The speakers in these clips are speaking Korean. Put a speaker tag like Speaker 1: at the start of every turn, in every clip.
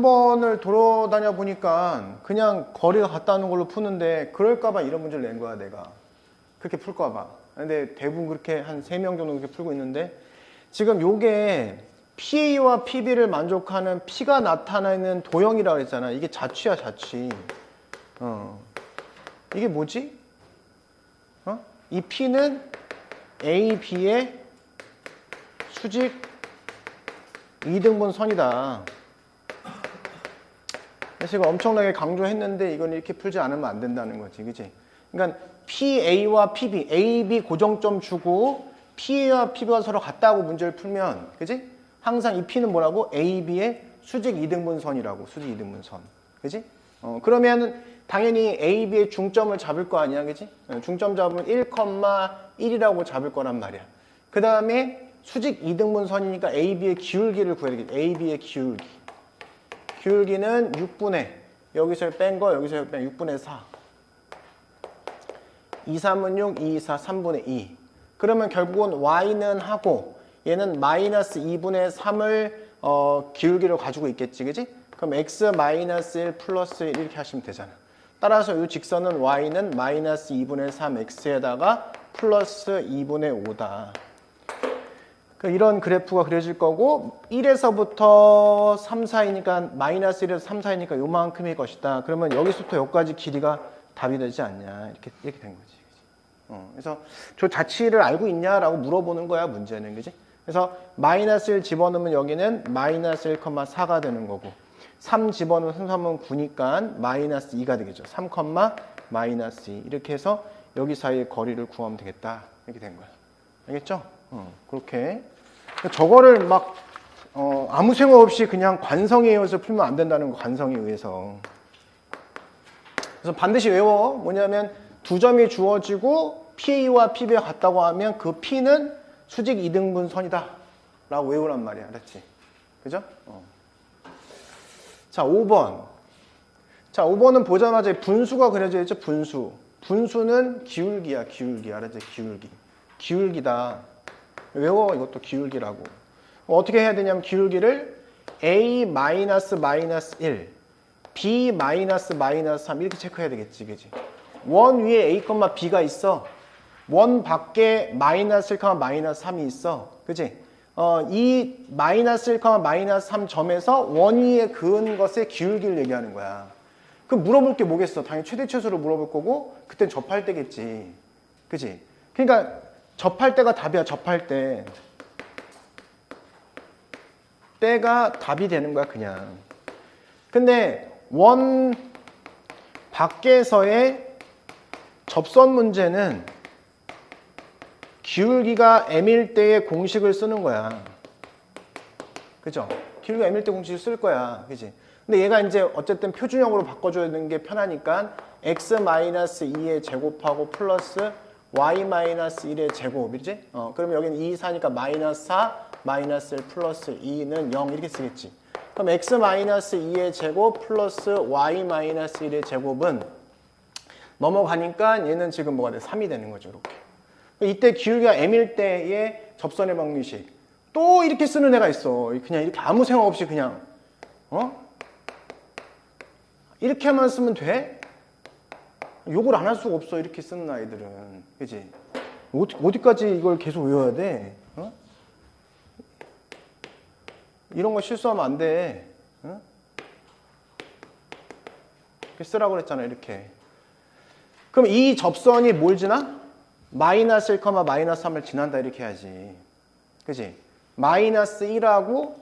Speaker 1: 번을 돌아다녀 보니까 그냥 거리가 같다는 걸로 푸는데 그럴까봐 이런 문제를 낸 거야 내가. 그렇게 풀까봐. 근데 대부분 그렇게 한 3명 정도 그렇게 풀고 있는데 지금 요게 PA와 PB를 만족하는 P가 나타나는 도형이라고 했잖아. 이게 자취야 자취. 이게 뭐지? 이 P는 A, B의 수직 2등분 선이다. 그래서 이거 엄청나게 강조했는데 이건 이렇게 풀지 않으면 안 된다는 거지, 그치? 그러니까 PA와 PB, AB 고정점 주고 PA와 PB가 서로 같다고 문제를 풀면, 그치? 항상 이 P는 뭐라고? AB의 수직 2등분 선이라고, 수직 2등분 선, 그치? 그러면 당연히 AB의 중점을 잡을 거 아니야, 그치? 중점 잡으면 1,1이라고 잡을 거란 말이야. 그 다음에 수직 2등분 선이니까 AB의 기울기를 구해야 되겠지. AB의 기울기. 기울기는 6분의 여기서 뺀 거 여기서 뺀 6분의 4 2, 3은 6, 2, 4, 3분의 2 그러면 결국은 y는 하고 얘는 마이너스 2분의 3을 기울기를 가지고 있겠지, 그지? 그럼 x 마이너스 1 플러스 1 이렇게 하시면 되잖아. 따라서 이 직선은 y는 마이너스 2분의 3 x에다가 플러스 2분의 5다. 이런 그래프가 그려질 거고 1에서부터 3 사이니까 마이너스 1에서 3 사이니까 요만큼일 것이다. 그러면 여기서부터 여기까지 길이가 답이 되지 않냐. 이렇게 된 거지. 그래서 저 자취를 알고 있냐라고 물어보는 거야, 문제는. 그지? 그래서 마이너스 1 집어넣으면 여기는 마이너스 1,4가 되는 거고 3 집어넣으면 3, 3은 9니까 마이너스 2가 되겠죠. 3, 마이너스 2 이렇게 해서 여기 사이의 거리를 구하면 되겠다. 이렇게 된 거야. 알겠죠? 그렇게 저거를 막 아무 생각 없이 그냥 관성에 의해서 풀면 안 된다는 거. 관성에 의해서. 그래서 반드시 외워. 뭐냐면 두 점이 주어지고 PA와 PB가 같다고 하면 그 P는 수직 2등분 선이다 라고 외우란 말이야. 알았지? 그죠? 자, 5번. 자, 5번은 보자마자 분수가 그려져 있죠. 분수는 기울기야. 기울기. 알았지? 기울기다. 외워. 이것도 기울기라고. 어떻게 해야 되냐면 기울기를 A 마이너스 1 B 마이너스 3 이렇게 체크해야 되겠지, 그지? 원 위에 A, B가 있어. 원 밖에 마이너스 1, 마이너스 3이 있어, 그지? 이 마이너스 1, 마이너스 3 점에서 원 위에 그은 것의 기울기를 얘기하는 거야. 그럼 물어볼 게 뭐겠어? 당연히 최대 최소를 물어볼 거고 그땐 접할 때겠지, 그지? 그러니까 접할 때가 답이야. 접할 때. 때가 답이 되는 거야, 그냥. 근데 원 밖에서의 접선 문제는 기울기가 m일 때의 공식을 쓰는 거야. 그죠? 기울기가 m일 때 공식을 쓸 거야. 그지? 근데 얘가 이제 어쨌든 표준형으로 바꿔줘야 되는 게 편하니까 x-2에 제곱하고 플러스 y-1의 제곱이지? 그러면 여기는 2, 4니까 마이너스 4, 마이너스 1 플러스 2는 0 이렇게 쓰겠지. 그럼 x-2의 제곱 플러스 y-1의 제곱은 넘어가니까 얘는 지금 뭐가 돼? 3이 되는 거죠, 이렇게. 이때 기울기가 m일 때의 접선의 방정식. 또 이렇게 쓰는 애가 있어. 그냥 이렇게 아무 생각 없이 그냥, 이렇게만 쓰면 돼? 욕을 안 할 수가 없어, 이렇게 쓰는 아이들은. 그치? 어디까지 이걸 계속 외워야 돼? 이런 거 실수하면 안 돼. 이렇게 쓰라고 그랬잖아, 이렇게. 그럼 이 접선이 뭘 지나? 마이너스 1, 마이너스 3을 지난다, 이렇게 해야지. 그치? 마이너스 1하고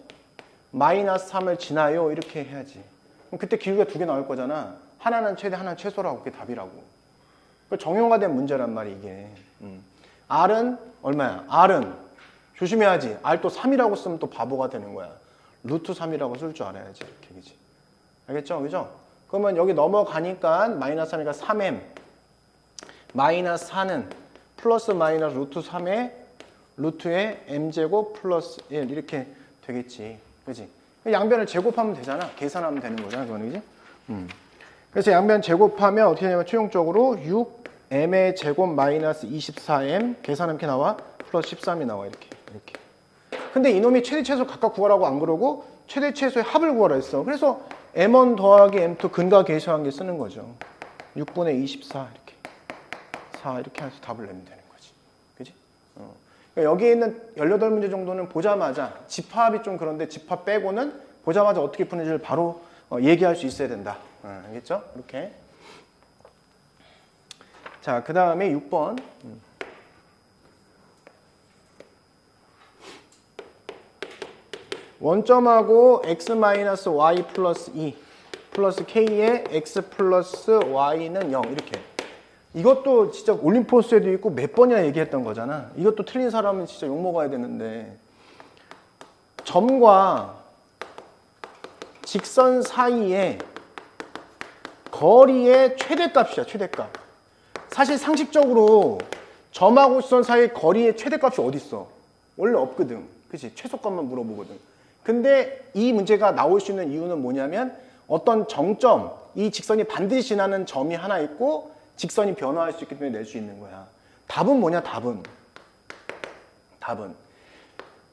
Speaker 1: 마이너스 3을 지나요, 이렇게 해야지. 그럼 그때 기울기가 2개 나올 거잖아. 하나는 최대, 하나는 최소라고. 그게 답이라고. 정형화된 문제란 말이야, 이게. R은 얼마야? R은 조심해야지. R 또 3이라고 쓰면 또 바보가 되는 거야. 루트 3이라고 쓸 줄 알아야지. 이렇게, 그지? 알겠죠? 그죠? 그러면 여기 넘어가니까 마이너스 하니까 3m. 마이너스 4는 플러스 마이너스 루트 3에 루트에 m제곱 플러스 1 이렇게 되겠지. 그지? 양변을 제곱하면 되잖아. 계산하면 되는 거잖아. 그거는, 그지? 그래서 양변 제곱하면 어떻게 되냐면 최종적으로 6m의 제곱 마이너스 24m 계산하면 이렇게 나와. 플러스 13이 나와. 이렇게. 근데 이놈이 최대 최소 각각 구하라고 안 그러고 최대 최소의 합을 구하라 했어. 그래서 m1 더하기 m2 근과 계수관계 쓰는 거죠. 6분의 24 이렇게 4 이렇게 해서 답을 내면 되는 거지. 그지? 그러니까 여기에 있는 18문제 정도는 보자마자 집합이 좀 그런데 집합 빼고는 보자마자 어떻게 푸는지를 바로 얘기할 수 있어야 된다. 알겠죠? 이렇게. 자, 그 다음에 6번. 원점하고 x-y 플러스 2 플러스 k에 x 플러스 y는 0 이렇게. 이것도 진짜 올림포스에도 있고 몇 번이나 얘기했던 거잖아. 이것도 틀린 사람은 진짜 욕먹어야 되는데, 점과 직선 사이에 거리의 최대값이야. 최대값. 사실 상식적으로 점하고 직선 사이의 거리의 최대값이 어디 있어? 원래 없거든. 그치? 최소값만 물어보거든. 근데 이 문제가 나올 수 있는 이유는 뭐냐면, 어떤 정점, 이 직선이 반드시 지나는 점이 하나 있고 직선이 변화할 수 있기 때문에 낼 수 있는 거야. 답은 뭐냐? 답은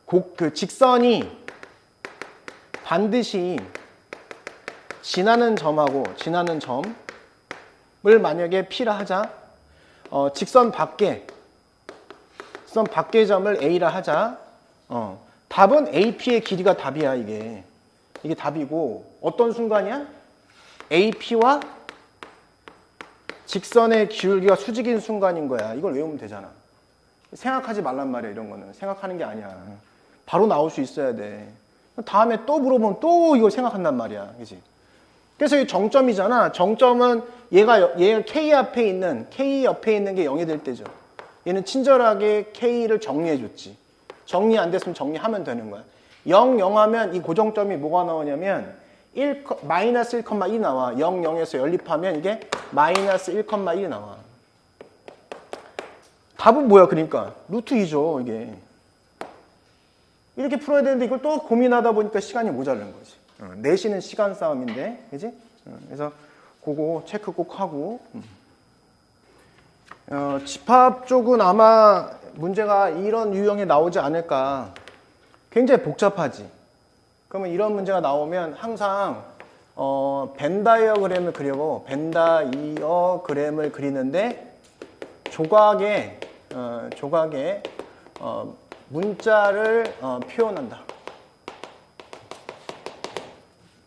Speaker 1: 그 직선이 반드시 지나는 점하고 지나는 점을 만약에 P라 하자. 직선 밖의 점을 A라 하자. 답은 AP의 길이가 답이야. 이게 답이고, 어떤 순간이야? AP와 직선의 기울기가 수직인 순간인 거야. 이걸 외우면 되잖아. 생각하지 말란 말이야. 이런 거는 생각하는 게 아니야. 바로 나올 수 있어야 돼. 다음에 또 물어보면 또 이걸 생각한단 말이야. 그치? 그래서 이 정점이잖아. 정점은 얘가 K 옆에 있는 게 0이 될 때죠. 얘는 친절하게 K를 정리해줬지. 정리 안 됐으면 정리하면 되는 거야. 0, 0 하면 이 고정점이 뭐가 나오냐면 마이너스 1,1 나와. 0, 0에서 연립하면 이게 마이너스 1,1이 나와. 답은 뭐야? 그러니까 루트 2죠. 이게 이렇게 풀어야 되는데 이걸 또 고민하다 보니까 시간이 모자란 거지. 내신은 시간 싸움인데, 그지? 그래서 그거 체크 꼭 하고. 집합 쪽은 아마 문제가 이런 유형이 나오지 않을까. 굉장히 복잡하지. 그러면 이런 문제가 나오면 항상 벤 다이어그램을 그리고 벤 다이어그램을 그리는데 조각에 문자를 표현한다.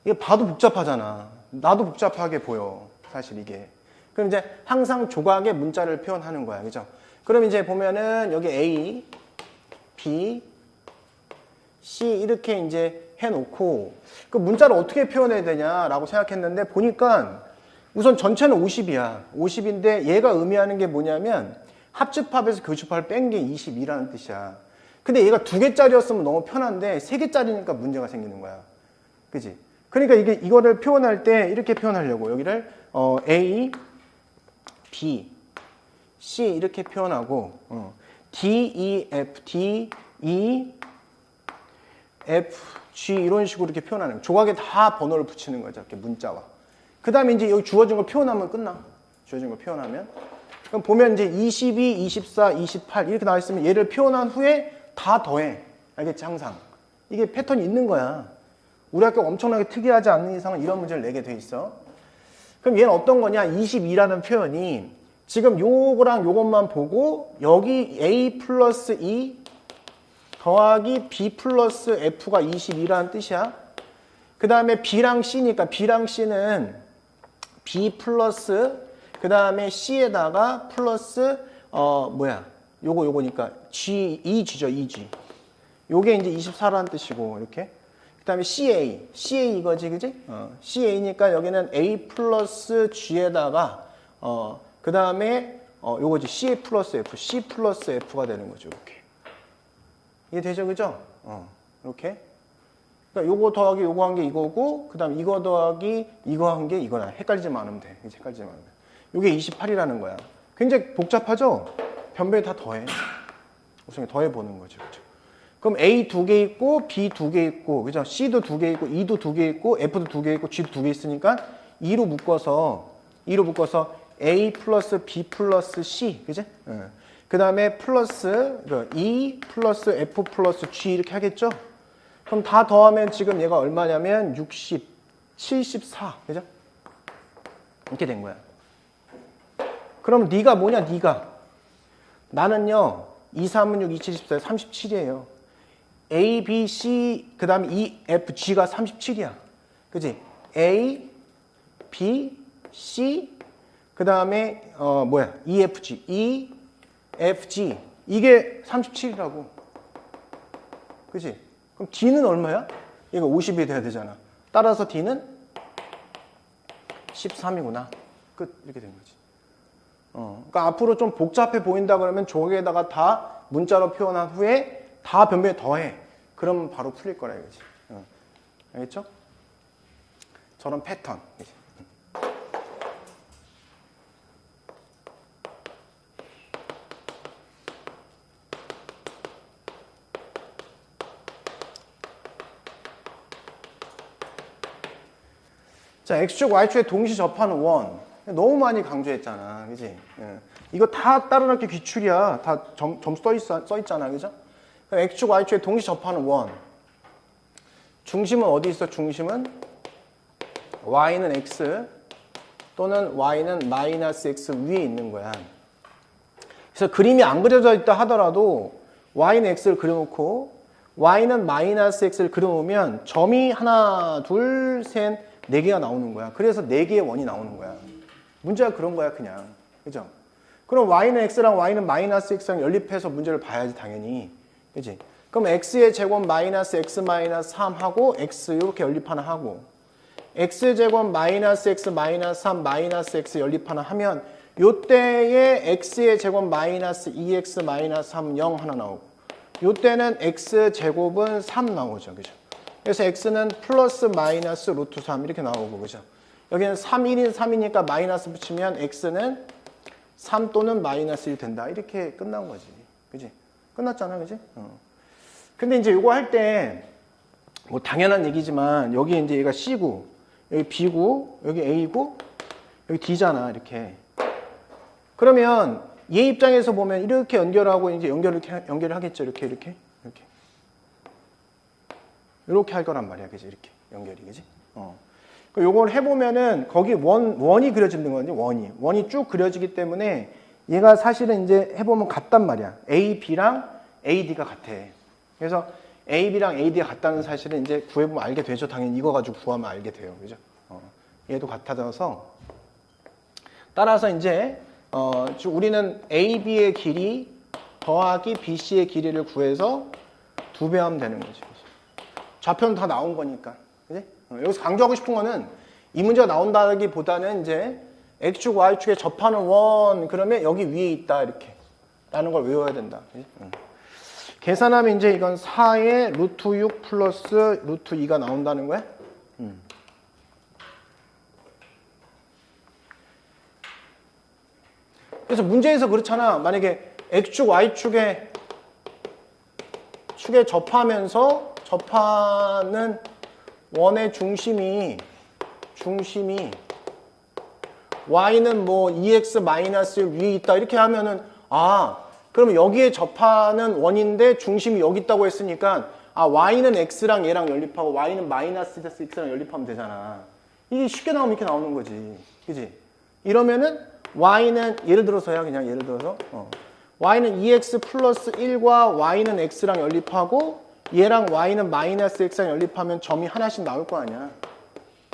Speaker 1: 이게 봐도 복잡하잖아. 나도 복잡하게 보여. 사실 이게. 그럼 이제 항상 조각에 문자를 표현하는 거야. 그죠? 그럼 이제 보면은 여기 A, B, C 이렇게 이제 해놓고 그 문자를 어떻게 표현해야 되냐라고 생각했는데 보니까 우선 전체는 50이야. 50인데 얘가 의미하는 게 뭐냐면 합집합에서 교집합을 뺀 게 22라는 뜻이야. 근데 얘가 2개짜리였으면 너무 편한데 3개짜리니까 문제가 생기는 거야. 그지? 그러니까 이거를 표현할 때 이렇게 표현하려고 여기를 A, B, C 이렇게 표현하고 D, E, F, D, E, F, G 이런 식으로 이렇게 표현하는 거야. 조각에 다 번호를 붙이는 거죠. 이렇게 문자와. 그 다음에 이제 여기 주어진 걸 표현하면 끝나. 주어진 걸 표현하면. 그럼 보면 이제 22, 24, 28 이렇게 나와 있으면 얘를 표현한 후에 다 더해. 알겠지? 항상. 이게 패턴이 있는 거야. 우리 학교가 엄청나게 특이하지 않는 이상은 이런 문제를 내게 돼 있어. 그럼 얘는 어떤 거냐? 22라는 표현이 지금 요거랑 요것만 보고 여기 A 플러스 E 더하기 B 플러스 F가 22라는 뜻이야. 그 다음에 B랑 C니까 B랑 C는 B 플러스 그 다음에 C에다가 플러스 요거니까 G, 2G죠. 2G. 요게 이제 24라는 뜻이고 이렇게. 그 다음에 CA 이거지, 그지? CA니까 여기는 A 플러스 G에다가 그 다음에 요거지 CA 플러스 F, C 플러스 F가 되는 거죠. 이렇게. 이게 되죠, 그죠? 이렇게. 그러니까 요거 더하기 요거 한 게 이거고, 그 다음 이거 더하기 이거 한 게 이거야. 헷갈리지만 않으면 돼. 이제 헷갈리지만 않으면 돼. 요게 28이라는 거야. 굉장히 복잡하죠? 변별이 다 더해. 우선 더해 보는 거죠. 그죠? 그럼 A 2개 있고, B 2개 있고, 그죠? C도 2개 있고, E도 2개 있고, F도 2개 있고, G도 2개 있으니까 2로 묶어서 A 플러스 B 플러스 C, 그지? 그 다음에 플러스 E 플러스 F 플러스 G 이렇게 하겠죠? 그럼 다 더하면 지금 얘가 얼마냐면 60, 74. 그죠? 이렇게 된 거야. 그럼 네가 뭐냐, 네가. 나는요, 2, 3은 6, 2, 7, 14, 37이에요. A, B, C, 그 다음에 E, F, G가 37이야. 그지? A, B, C, 그 다음에, E, F, G. E, F, G. 이게 37이라고. 그지? 그럼 D는 얼마야? 이거 50이 돼야 되잖아. 따라서 D는 13이구나. 끝. 이렇게 된 거지. 그러니까 앞으로 좀 복잡해 보인다 그러면 저기에다가 다 문자로 표현한 후에 다 변변에 더해. 그러면 바로 풀릴 거라 이거지. 알겠죠? 저런 패턴. 자, X축, Y축에 동시 접하는 원. 너무 많이 강조했잖아. 그지? 이거 다 따라놓기 기출이야. 다 점수 써 있잖아. 그죠? X축, Y축에 동시 접하는 원. 중심은 어디 있어? 중심은 Y는 X 또는 Y는 마이너스 X 위에 있는 거야. 그래서 그림이 안 그려져 있다 하더라도 Y는 X를 그려놓고 Y는 마이너스 X를 그려놓으면 점이 하나, 둘, 셋, 4개가 나오는 거야. 그래서 4개의 원이 나오는 거야. 문제가 그런 거야, 그냥. 그죠? 그럼 Y는 X랑 Y는 마이너스 X랑 연립해서 문제를 봐야지, 당연히. 그지? 그럼 X의 제곱 마이너스 X 마이너스 3하고 X 이렇게 연립 하나 하고 X의 제곱 마이너스 X 마이너스 3 마이너스 X 연립 하나 하면 요때에 X의 제곱 마이너스 2X 마이너스 3 0 하나 나오고 요때는 X 제곱은 3 나오죠. 그죠? 그래서 X는 플러스 마이너스 루트 3 이렇게 나오고, 그죠? 여기는 3, 1인 3이니까 마이너스 붙이면 X는 3 또는 마이너스 1 된다. 이렇게 끝난 거지. 그지? 끝났잖아. 그지? 근데 이제 이거 할 때, 뭐 당연한 얘기지만, 여기 이제 얘가 C고, 여기 B고, 여기 A고, 여기 D잖아. 이렇게. 그러면 얘 입장에서 보면 이렇게 연결하고 이제 연결을 하겠죠. 이렇게. 이렇게 할 거란 말이야. 그지? 이렇게. 연결이. 그지? 요걸 해보면은 거기 원이 그려지는 거거든요. 원이 쭉 그려지기 때문에 얘가 사실은 이제 해보면 같단 말이야. A, B랑 AD가 같아. 그래서 A, B랑 AD가 같다는 사실은 이제 구해보면 알게 되죠. 당연히 이거 가지고 구하면 알게 돼요. 그죠? 얘도 같아져서 따라서 이제 우리는 A, B의 길이 더하기 BC의 길이를 구해서 2배 하면 되는 거지. 좌표는 다 나온 거니까. 그지? 여기서 강조하고 싶은 거는 이 문제가 나온다기보다는 이제 X축, Y축에 접하는 원, 그러면 여기 위에 있다, 이렇게. 라는 걸 외워야 된다. 그지? 계산하면 이제 이건 4의 루트 6 플러스 루트 2가 나온다는 거야. 그래서 문제에서 그렇잖아. 만약에 X축, Y축에 접하는 원의 중심이 Y는 뭐 2X 마이너스 위에 있다 이렇게 하면은 그러면 여기에 접하는 원인데 중심이 여기 있다고 했으니까 Y는 X랑 얘랑 연립하고 Y는 마이너스 X랑 연립하면 되잖아. 이게 쉽게 나오면 이렇게 나오는 거지. 그지? 이러면은 Y는 예를 들어서야 그냥 예를 들어서 Y는 2X 플러스 1과 Y는 X랑 연립하고 얘랑 Y는 마이너스 X랑 연립하면 점이 하나씩 나올 거 아니야.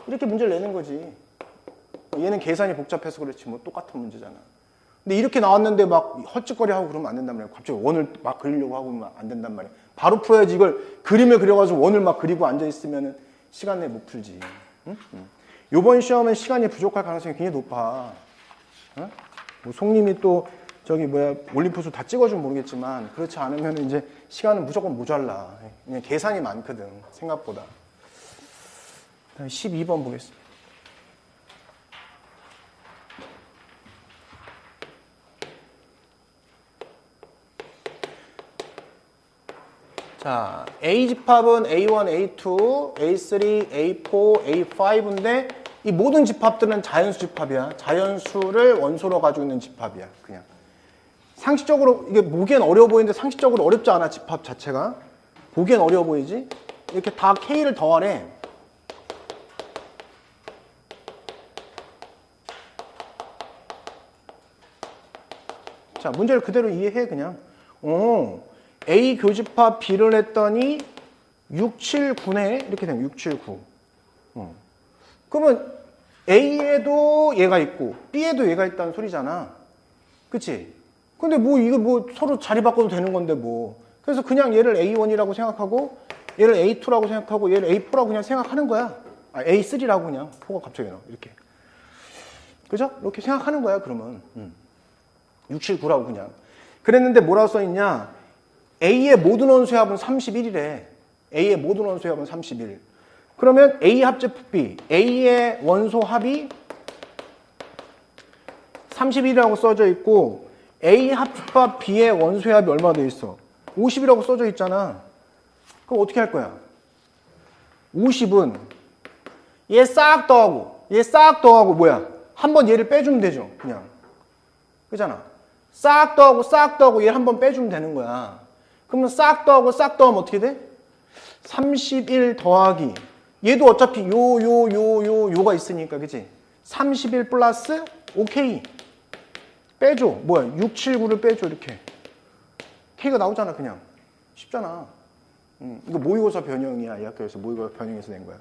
Speaker 1: 이렇게 문제를 내는 거지. 얘는 계산이 복잡해서 그렇지 뭐 똑같은 문제잖아. 근데 이렇게 나왔는데 막 헐ጭ거리하고 그러면 안 된단 말이야. 갑자기 원을 막 그리려고 하고 그러면 안 된단 말이야. 바로 풀어야지. 이걸 그림을 그려가지고 원을 막 그리고 앉아있으면 시간 내에 못 풀지. 응? 요번 시험은 시간이 부족할 가능성이 굉장히 높아. 뭐 송님이 또 올림푸스 다 찍어주면 모르겠지만 그렇지 않으면 이제 시간은 무조건 모자라. 그냥 계산이 많거든, 생각보다. 12번 보겠습니다. 자, A 집합은 A1, A2, A3, A4, A5인데 이 모든 집합들은 자연수 집합이야. 자연수를 원소로 가지고 있는 집합이야. 그냥 상식적으로 이게 보기엔 어려워 보이는데 상식적으로 어렵지 않아. 집합 자체가 보기엔 어려워 보이지. 이렇게 다 K를 더하래. 자, 문제를 그대로 이해해, 그냥. A 교집합 B를 했더니 6, 7, 9네. 이렇게 되면 6, 7, 9. 그러면 A에도 얘가 있고 B에도 얘가 있다는 소리잖아. 그치? 근데 뭐 이거 뭐 서로 자리 바꿔도 되는 건데 뭐. 그래서 그냥 얘를 A1이라고 생각하고 얘를 A2라고 생각하고 얘를 A4라고 그냥 생각하는 거야. 아, A3라고 그냥. 4가 갑자기 나와. 이렇게. 그죠? 이렇게 생각하는 거야, 그러면. 6, 7, 9라고 그냥. 그랬는데 뭐라고 써있냐? A의 모든 원수의 합은 31이래. A의 모든 원수의 합은 31. 그러면 A 합제법 B, A의 원소 합이 31이라고 써져 있고 A 합집합 B의 원소의 합이 얼마 돼 있어? 50이라고 써져 있잖아. 그럼 어떻게 할 거야? 50은 얘 싹 더하고 얘 싹 더하고 뭐야? 한번 얘를 빼주면 되죠. 그냥. 그잖아. 싹 더하고 얘를 한번 빼주면 되는 거야. 그러면 싹 더하면 어떻게 돼? 31 더하기 얘도 어차피 요가 있으니까 그치? 31 플러스 오케이 빼줘. 뭐야? 6, 7, 9를 빼줘. 이렇게 K가 나오잖아. 그냥 쉽잖아. 이거 모의고사 변형이야. 이 학교에서 모의고사 변형해서 낸 거야.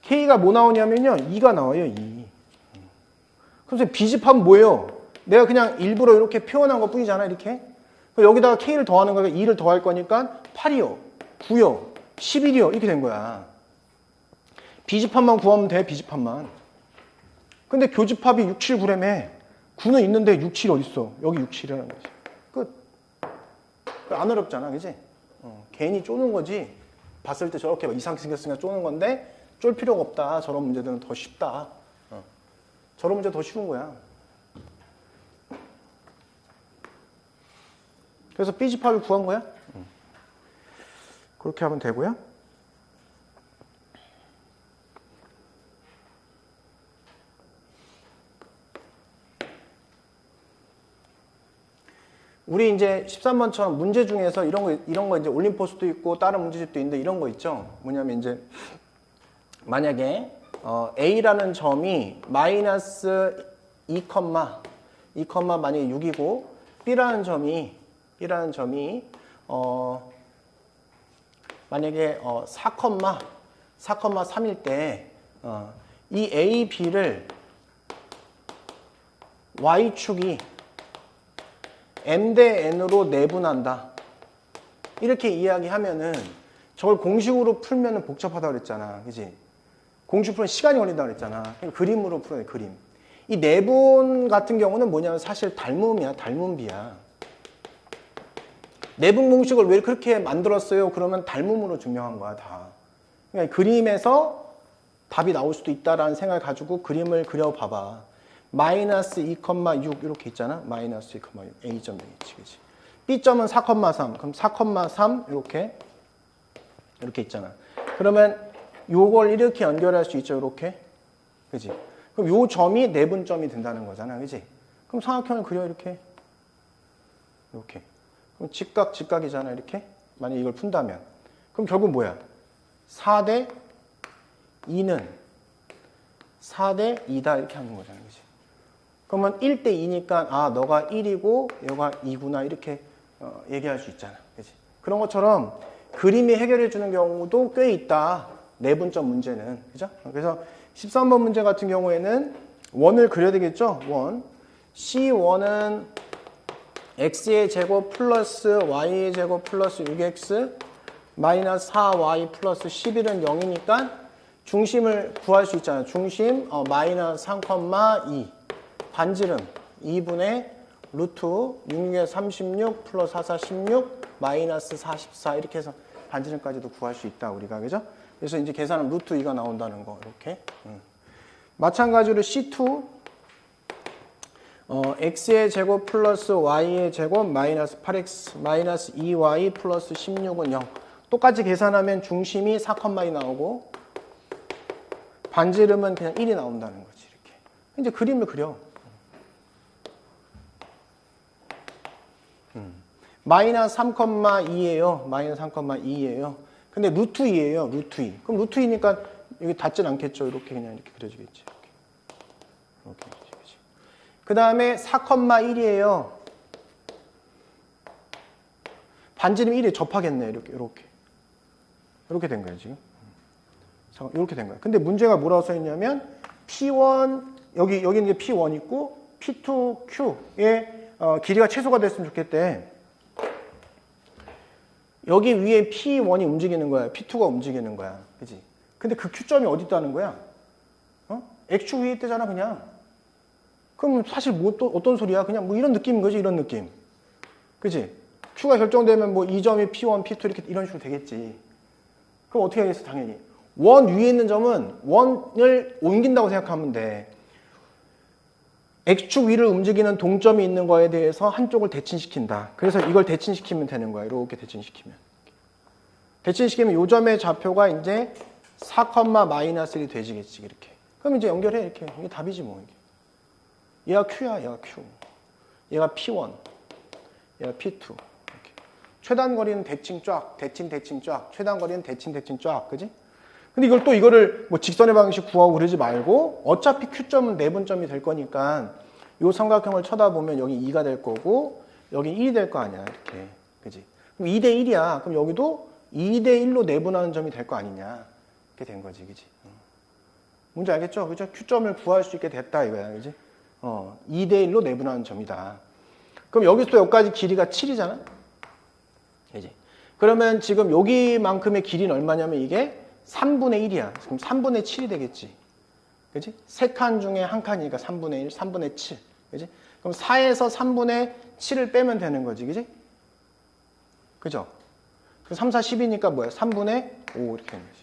Speaker 1: K가 뭐 나오냐면요 2가 나와요. 2. 그래서 B집합은 뭐예요? 내가 그냥 일부러 이렇게 표현한 것 뿐이잖아. 이렇게 여기다가 K를 더하는 거니까 2를 더할 거니까 8이요 9요 11이요 이렇게 된 거야. B집합만 구하면 돼. B집합만. 근데 교집합이 6, 7, 9래매. 9는 있는데 6, 7이 어딨어? 여기 6, 7이라는 거지. 끝. 안 어렵잖아. 그지? 괜히 쪼는 거지. 봤을 때 저렇게 이상하게 생겼으니까 쪼는 건데 쫄 필요가 없다. 저런 문제들은 더 쉽다. 저런 문제 더 쉬운 거야. 그래서 B집합을 구한 거야. 그렇게 하면 되고요. 우리 이제 13번처럼 문제 중에서 이런 거 이제 올림포스도 있고 다른 문제집도 있는데 이런 거 있죠. 뭐냐면 이제 만약에 A라는 점이 마이너스 2, 만약에 6이고 B라는 점이 만약에 4,3일 때 이 A, B를 Y축이 M 대 N으로 내분한다. 이렇게 이야기하면은 저걸 공식으로 풀면은 복잡하다고 그랬잖아. 그지? 공식 풀면 시간이 걸린다고 그랬잖아. 그러니까 그림으로 풀어야 돼, 그림. 이 내분 같은 경우는 뭐냐면 사실 닮음이야, 닮음비야. 내분 공식을 왜 그렇게 만들었어요? 그러면 닮음으로 증명한 거야, 다. 그러니까 그림에서 답이 나올 수도 있다라는 생각을 가지고 그림을 그려봐봐. 마이너스 2,6 이렇게 있잖아. 마이너스 2,6 A점 되겠지, 그치? B점은 4,3 그럼 4,3 이렇게 있잖아. 그러면 요걸 이렇게 연결할 수 있죠, 이렇게. 그치? 그럼 요 점이 내분점이 된다는 거잖아, 그치? 그럼 삼각형을 그려, 이렇게. 그럼 직각이잖아, 이렇게. 만약에 이걸 푼다면. 그럼 결국 뭐야? 4대 2는 4대 2다 이렇게 하는 거잖아, 그치? 그러면 1대 2니까 아 너가 1이고 얘가 2구나 이렇게 얘기할 수 있잖아. 그치? 그런 것처럼 그림이 해결해 주는 경우도 꽤 있다. 내분점 문제는. 그죠? 그래서 13번 문제 같은 경우에는 원을 그려야 되겠죠? 원. C1은 x의 제곱 플러스 y의 제곱 플러스 6x 마이너스 4y 플러스 11은 0이니까 중심을 구할 수 있잖아요. 중심 마이너스 3,2 반지름 2분의 루트 6에 36 플러스 4, 16 마이너스 44 이렇게 해서 반지름까지도 구할 수 있다 우리가. 그죠? 그래서 이제 계산하면 루트 2가 나온다는 거 이렇게. 마찬가지로 C2 x의 제곱 플러스 y의 제곱 마이너스 8x 마이너스 2y 플러스 16은 0. 똑같이 계산하면 중심이 4,2 나오고 반지름은 그냥 1이 나온다는 거지. 이렇게. 이제 그림을 그려. 마이너스 3,2예요. 마이너스 3,2예요. 근데 루트 2예요. 루트 2. 그럼 루트 2니까 여기 닿진 않겠죠. 이렇게 그냥 이렇게 그려지겠지. 이렇게 그려지겠지. 그 다음에 4,1이에요. 반지름 1에 접하겠네. 이렇게 된 거예요, 지금. 이렇게 된 거예요. 근데 문제가 뭐라고 써 있냐면 P1 여기는 이제 P1 있고 P2Q의 길이가 최소가 됐으면 좋겠대. 여기 위에 P1이 움직이는 거야. P2가 움직이는 거야. 그지? 근데 그 Q점이 어디 있다는 거야? X축 위에 있대잖아, 그냥. 그럼 사실 뭐 또 어떤 소리야? 그냥 뭐 이런 느낌인 거지, 이런 느낌. 그지? Q가 결정되면 뭐 이 점이 P1, P2 이렇게 이런 식으로 되겠지. 그럼 어떻게 하겠어, 당연히. 원 위에 있는 점은 원을 옮긴다고 생각하면 돼. X축 위를 움직이는 동점이 있는 거에 대해서 한쪽을 대칭시킨다. 그래서 이걸 대칭시키면 되는 거야. 이렇게 대칭시키면. 대칭시키면 이 점의 좌표가 이제 4,-1이 되지겠지. 이렇게. 그럼 이제 연결해. 이렇게. 이게 답이지 뭐. 이게. 얘가 Q야. 얘가 Q. 얘가 P1. 얘가 P2. 이렇게. 최단 거리는 대칭 쫙. 대칭 쫙. 최단 거리는 대칭 쫙. 그지? 근데 이거를 뭐 직선의 방식 구하고 그러지 말고 어차피 Q점은 내분점이 될 거니까 이 삼각형을 쳐다보면 여기 2가 될 거고 여기 1이 될 거 아니야. 이렇게. 그지? 그럼 2대 1이야. 그럼 여기도 2대 1로 내분하는 점이 될 거 아니냐. 이렇게 된 거지. 그지? 뭔지 알겠죠? 그죠? Q점을 구할 수 있게 됐다 이거야. 그지? 2대 1로 내분하는 점이다. 그럼 여기서 여기까지 길이가 7이잖아. 그지? 그러면 지금 여기만큼의 길이는 얼마냐면 이게 3분의 1이야. 그럼 3분의 7이 되겠지. 그지? 3칸 중에 한 칸이니까 3분의 1, 3분의 7. 그지? 그럼 4에서 3분의 7을 빼면 되는 거지. 그지? 그죠? 3, 4, 10이니까 뭐야? 3분의 5 이렇게 되는 거지.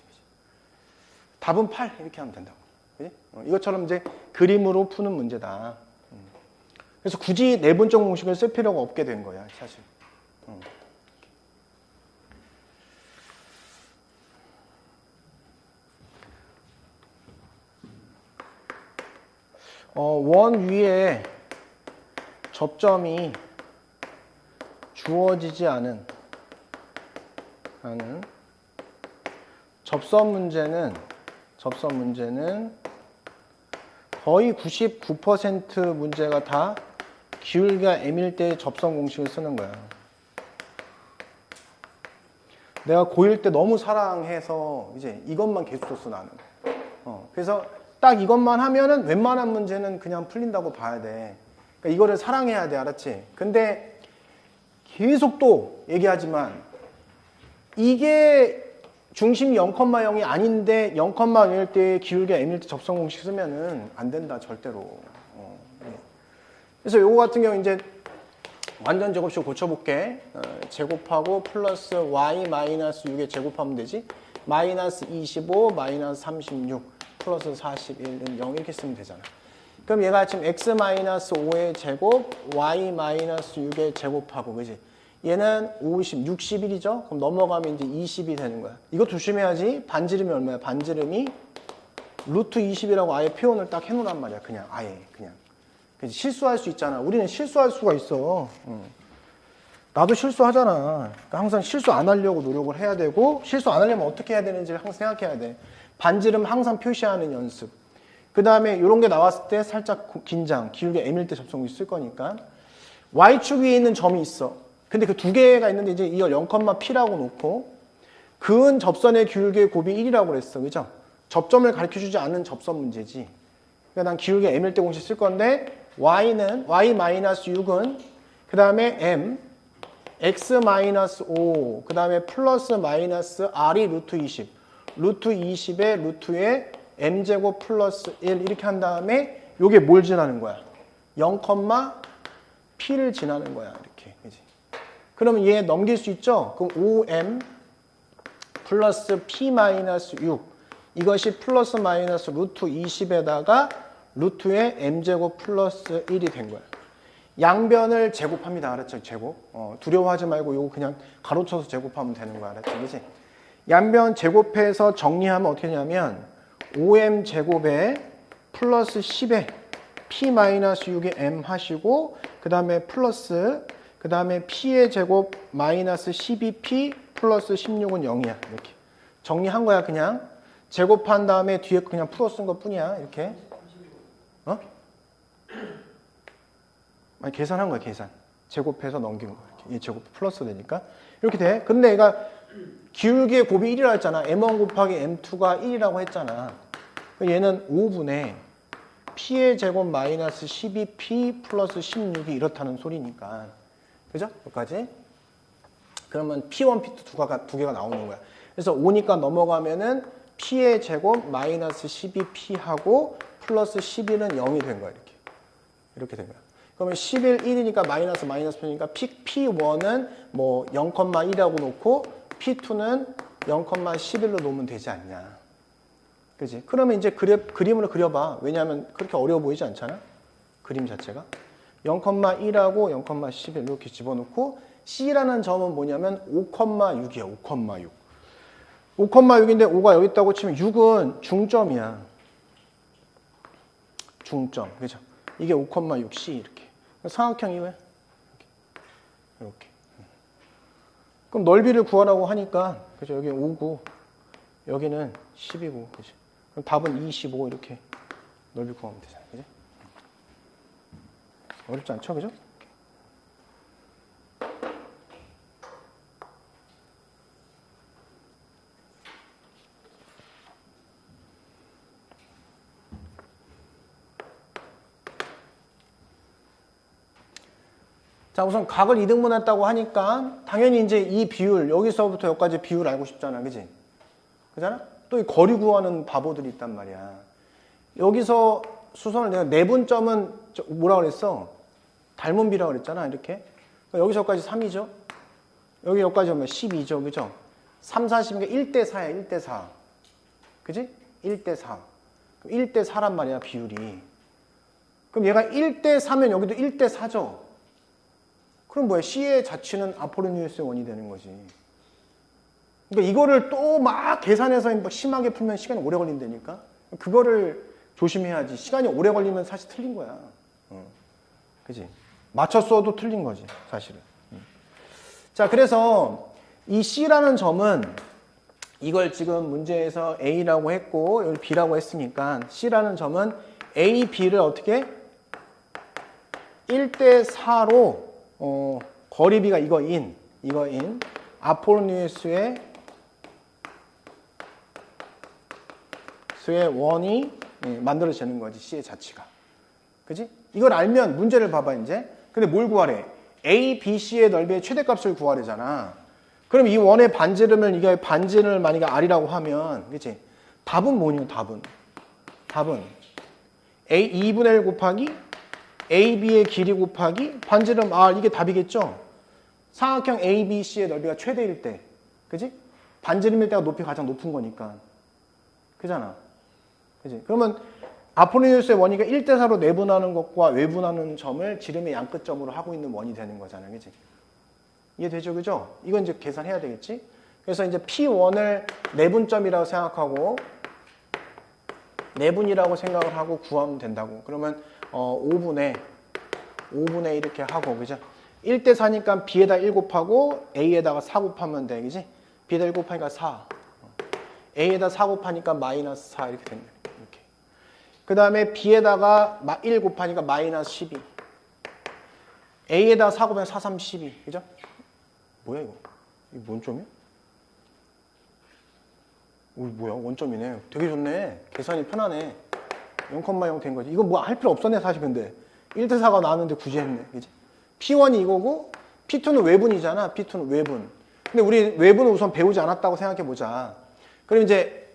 Speaker 1: 답은 8 이렇게 하면 된다고. 그지? 이것처럼 이제 그림으로 푸는 문제다. 그래서 굳이 내분적 공식을 쓸 필요가 없게 된 거야, 사실. 원 위에 접점이 주어지지 않은 접선 문제는 거의 99% 문제가 다 기울기가 m일 때의 접선 공식을 쓰는 거야. 내가 고1 때 너무 사랑해서 이제 이것만 계속 썼어, 나는. 그래서 딱 이것만 하면은 웬만한 문제는 그냥 풀린다고 봐야 돼. 그러니까 이거를 사랑해야 돼, 알았지? 근데 계속 또 얘기하지만 이게 중심이 0,0이 아닌데 0,1일 때 기울기가 m일 때 접선 공식 쓰면은 안 된다, 절대로. 그래서 요거 같은 경우 이제 완전 제곱식 고쳐볼게. 제곱하고 플러스 y-6에 제곱하면 되지. 마이너스 25, 마이너스 36. 플러스 41은 0 이렇게 쓰면 되잖아. 그럼 얘가 지금 x-5의 제곱, y-6의 제곱하고, 그지? 얘는 50, 61이죠? 그럼 넘어가면 이제 20이 되는 거야. 이거 조심해야지. 반지름이 얼마야? 반지름이 루트 20이라고 아예 표현을 딱 해놓으란 말이야. 그냥 아예 그냥. 그치? 실수할 수 있잖아. 우리는 실수할 수가 있어. 나도 실수하잖아. 그러니까 항상 실수 안 하려고 노력을 해야 되고, 실수 안 하려면 어떻게 해야 되는지를 항상 생각해야 돼. 반지름 항상 표시하는 연습. 그 다음에 이런 게 나왔을 때 살짝 긴장, 기울기 m일 때 접속이 쓸 거니까. y축 위에 있는 점이 있어. 근데 그 두 개가 있는데 이제 이걸 0,p라고 놓고 그은 접선의 기울기의 곱이 1이라고 그랬어. 그죠? 접점을 가르쳐주지 않는 접선 문제지. 그러니까 난 기울기 m일 때 공식 쓸 건데 y-6은 그 다음에 m x-5 그 다음에 플러스 마이너스 r이 루트 20 루트 20에 루트에 m제곱 플러스 1 이렇게 한 다음에 요게 뭘 지나는 거야? 0,p를 지나는 거야. 이렇게. 그치? 그러면 얘 넘길 수 있죠? 그럼 5m 플러스 p 마이너스 6 이것이 플러스 마이너스 루트 20에다가 루트에 m제곱 플러스 1이 된 거야. 양변을 제곱합니다. 알았죠? 제곱. 두려워하지 말고 요거 그냥 가로쳐서 제곱하면 되는 거야. 알았죠? 그치? 양변 제곱해서 정리하면 어떻게 되냐면 5m 제곱에 플러스 10에 p-6의 m 하시고 그 다음에 플러스 그 다음에 p의 제곱 마이너스 12p 플러스 16은 0이야. 이렇게. 정리한 거야 그냥. 제곱한 다음에 뒤에 그냥 풀어 쓴 것 뿐이야. 이렇게. 어? 아니 계산한 거야 계산. 제곱해서 넘긴 거야. 이렇게. 얘 제곱 플러스 되니까. 이렇게 돼. 근데 얘가 기울기의 곱이 1이라고 했잖아. m1 곱하기 m2가 1이라고 했잖아. 얘는 5분의 p의 제곱 마이너스 12p 플러스 16이 이렇다는 소리니까. 그죠? 여기까지. 그러면 p1, p2 두 개가 나오는 거야. 그래서 5니까 넘어가면은 p의 제곱 마이너스 12p하고 플러스 11은 0이 된 거야. 이렇게 된 거야. 그러면 11, 1이니까 마이너스 P니까 P1은 뭐 0,1이라고 놓고 P2는 0,11로 놓으면 되지 않냐. 그지? 그러면 이제 그림으로 그려봐. 왜냐하면 그렇게 어려워 보이지 않잖아. 그림 자체가. 0,1하고 0,11 이렇게 집어넣고 C라는 점은 뭐냐면 5,6이야. 5,6. 5,6인데 5가 여기 있다고 치면 6은 중점이야. 중점. 그죠? 이게 5,6C 이렇게. 삼각형이 왜? 이렇게. 그럼 넓이를 구하라고 하니까 그죠? 여기 5고 여기는 10이고 그죠? 그럼 답은 25 이렇게 넓이 구하면 되잖아. 그죠? 어렵지 않죠? 그죠? 자, 우선 각을 이등분했다고 하니까 당연히 이제 이 비율, 여기서부터 여기까지 비율 알고 싶잖아. 그지? 그잖아? 또 이 거리 구하는 바보들이 있단 말이야. 여기서 수선을 내가 내분점은 뭐라 그랬어? 닮은 비라고 그랬잖아. 이렇게. 그러니까 여기서까지 3이죠? 여기까지 오면 12죠. 그죠? 3, 4, 10이니까 1대4야. 1대4. 그지? 1대4. 1대4란 말이야. 비율이. 그럼 얘가 1대4면 여기도 1대4죠? 그럼 뭐야? C의 자취는 아포로니우스의 원이 되는 거지. 그러니까 이거를 또 막 계산해서 심하게 풀면 시간이 오래 걸린다니까. 그거를 조심해야지. 시간이 오래 걸리면 사실 틀린 거야. 그지? 맞췄어도 틀린 거지, 사실은. 자, 그래서 이 C라는 점은 이걸 지금 문제에서 A라고 했고 여기 B라고 했으니까 C라는 점은 A, B를 어떻게? 1대4로 거리비가 이거인 아포로니우스의 원이 만들어지는 거지. C의 자취가. 그지? 이걸 알면 문제를 봐봐 이제. 근데 뭘 구하래? A, B, C의 넓이의 최대값을 구하래잖아. 그럼 이 원의 반지름을 이게 반지름을 만약에 R이라고 하면 그치? 답은 뭐냐? 답은 A 2분의 1 곱하기 AB의 길이 곱하기 반지름 R 이게 답이겠죠? 삼각형 ABC의 넓이가 최대일 때 그지? 반지름일 때가 높이 가장 높은 거니까 그잖아. 그지? 그러면 아포로니우스의 원이가 1대4로 내분하는 것과 외분하는 점을 지름의 양끝점으로 하고 있는 원이 되는 거잖아. 그지? 이해되죠? 그죠? 이건 이제 계산해야 되겠지? 그래서 이제 P1을 내분점이라고 생각하고 내분이라고 생각을 하고 구하면 된다고. 그러면 5분의 이렇게 하고 그죠? 1대4니까 B에다 1 곱하고 A에다가 4 곱하면 돼. 그지? B에다 1 곱하니까 4. A에다 4 곱하니까 마이너스 4 이렇게 됩니다. 이렇게. 그 다음에 B에다가 1 곱하니까 마이너스 12. A에다 4 곱하면 4, 3, 12. 그죠? 뭐야 이거? 이거 뭔 점이야? 뭐야? 원점이네. 되게 좋네. 계산이 편하네. 0,0 된 거지. 이거 뭐 할 필요 없었네 사실 근데. 1대4가 나왔는데 굳이 했네. 그지? P1이 이거고 P2는 외분이잖아. P2는 외분. 근데 우리 외분을 우선 배우지 않았다고 생각해 보자. 그럼 이제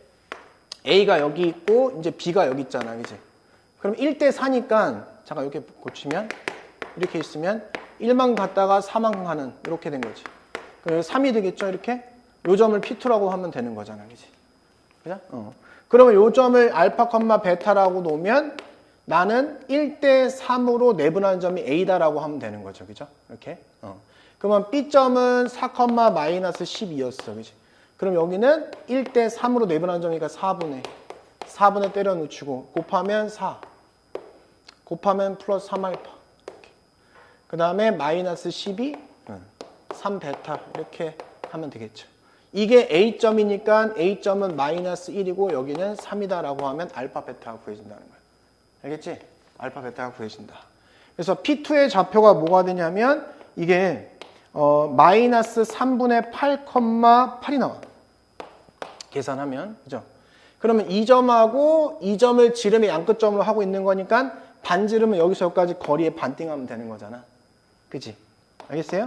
Speaker 1: A가 여기 있고 이제 B가 여기 있잖아. 그지? 그럼 1대4니까 잠깐 이렇게 고치면 이렇게 있으면 1만 갔다가 4만 가는 이렇게 된 거지. 그래서 3이 되겠죠. 이렇게. 요 점을 P2라고 하면 되는 거잖아. 그지? 그죠? 그러면 요 점을 알파, 베타라고 놓으면 나는 1대3으로 내분하는 점이 A다라고 하면 되는 거죠. 그죠? 이렇게. 그러면 B점은 4, 마이너스 12였어. 그지? 그럼 여기는 1대3으로 내분하는 점이니까 4분의 때려 놓치고 곱하면 4. 곱하면 플러스 3알파. 그 다음에 마이너스 12, 3베타 이렇게 하면 되겠죠. 이게 A점이니까 A점은 마이너스 1이고 여기는 3이다라고 하면 알파 베타가 구해진다는 거야. 알겠지? 알파 베타가 구해진다. 그래서 P2의 좌표가 뭐가 되냐면 이게 마이너스 3분의 8,8이 나와. 계산하면. 그죠? 그러면 이 점하고 이 점을 지름의 양끝점으로 하고 있는 거니까 반지름은 여기서 여기까지 거리에 반띵하면 되는 거잖아. 그치? 알겠어요?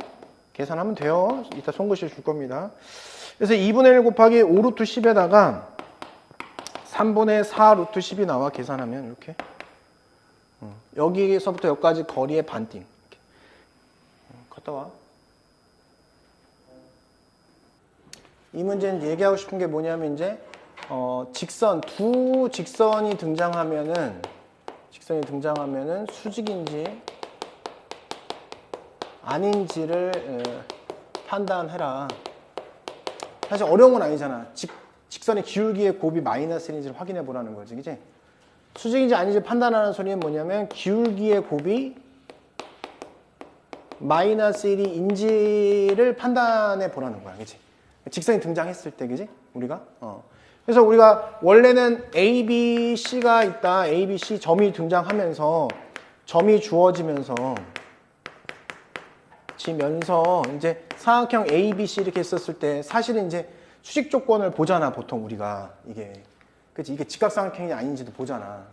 Speaker 1: 계산하면 돼요. 이따 손글씨 줄 겁니다. 그래서 2분의 1 곱하기 5 루트 10에다가 3분의 4 루트 10이 나와. 계산하면 이렇게. 여기서부터 여기까지 거리의 반띵. 이렇게. 갔다 와. 이 문제는 얘기하고 싶은 게 뭐냐면 이제 두 직선이 등장하면은 수직인지 아닌지를 판단해라. 사실 어려운 건 아니잖아. 직선의 기울기의 곱이 마이너스 1인지를 확인해 보라는 거지, 그치? 수직인지 아닌지 판단하는 소리는 뭐냐면 기울기의 곱이 마이너스 1인지를 판단해 보라는 거야, 그치? 직선이 등장했을 때, 그치? 우리가 그래서 우리가 원래는 A, B, C가 있다. A, B, C 점이 등장하면서 점이 주어지면서 이제 사각형 A, B, C 이렇게 했었을 때 사실은 이제 수직 조건을 보잖아, 보통 우리가. 이게 직각삼각형이 아닌지도 보잖아.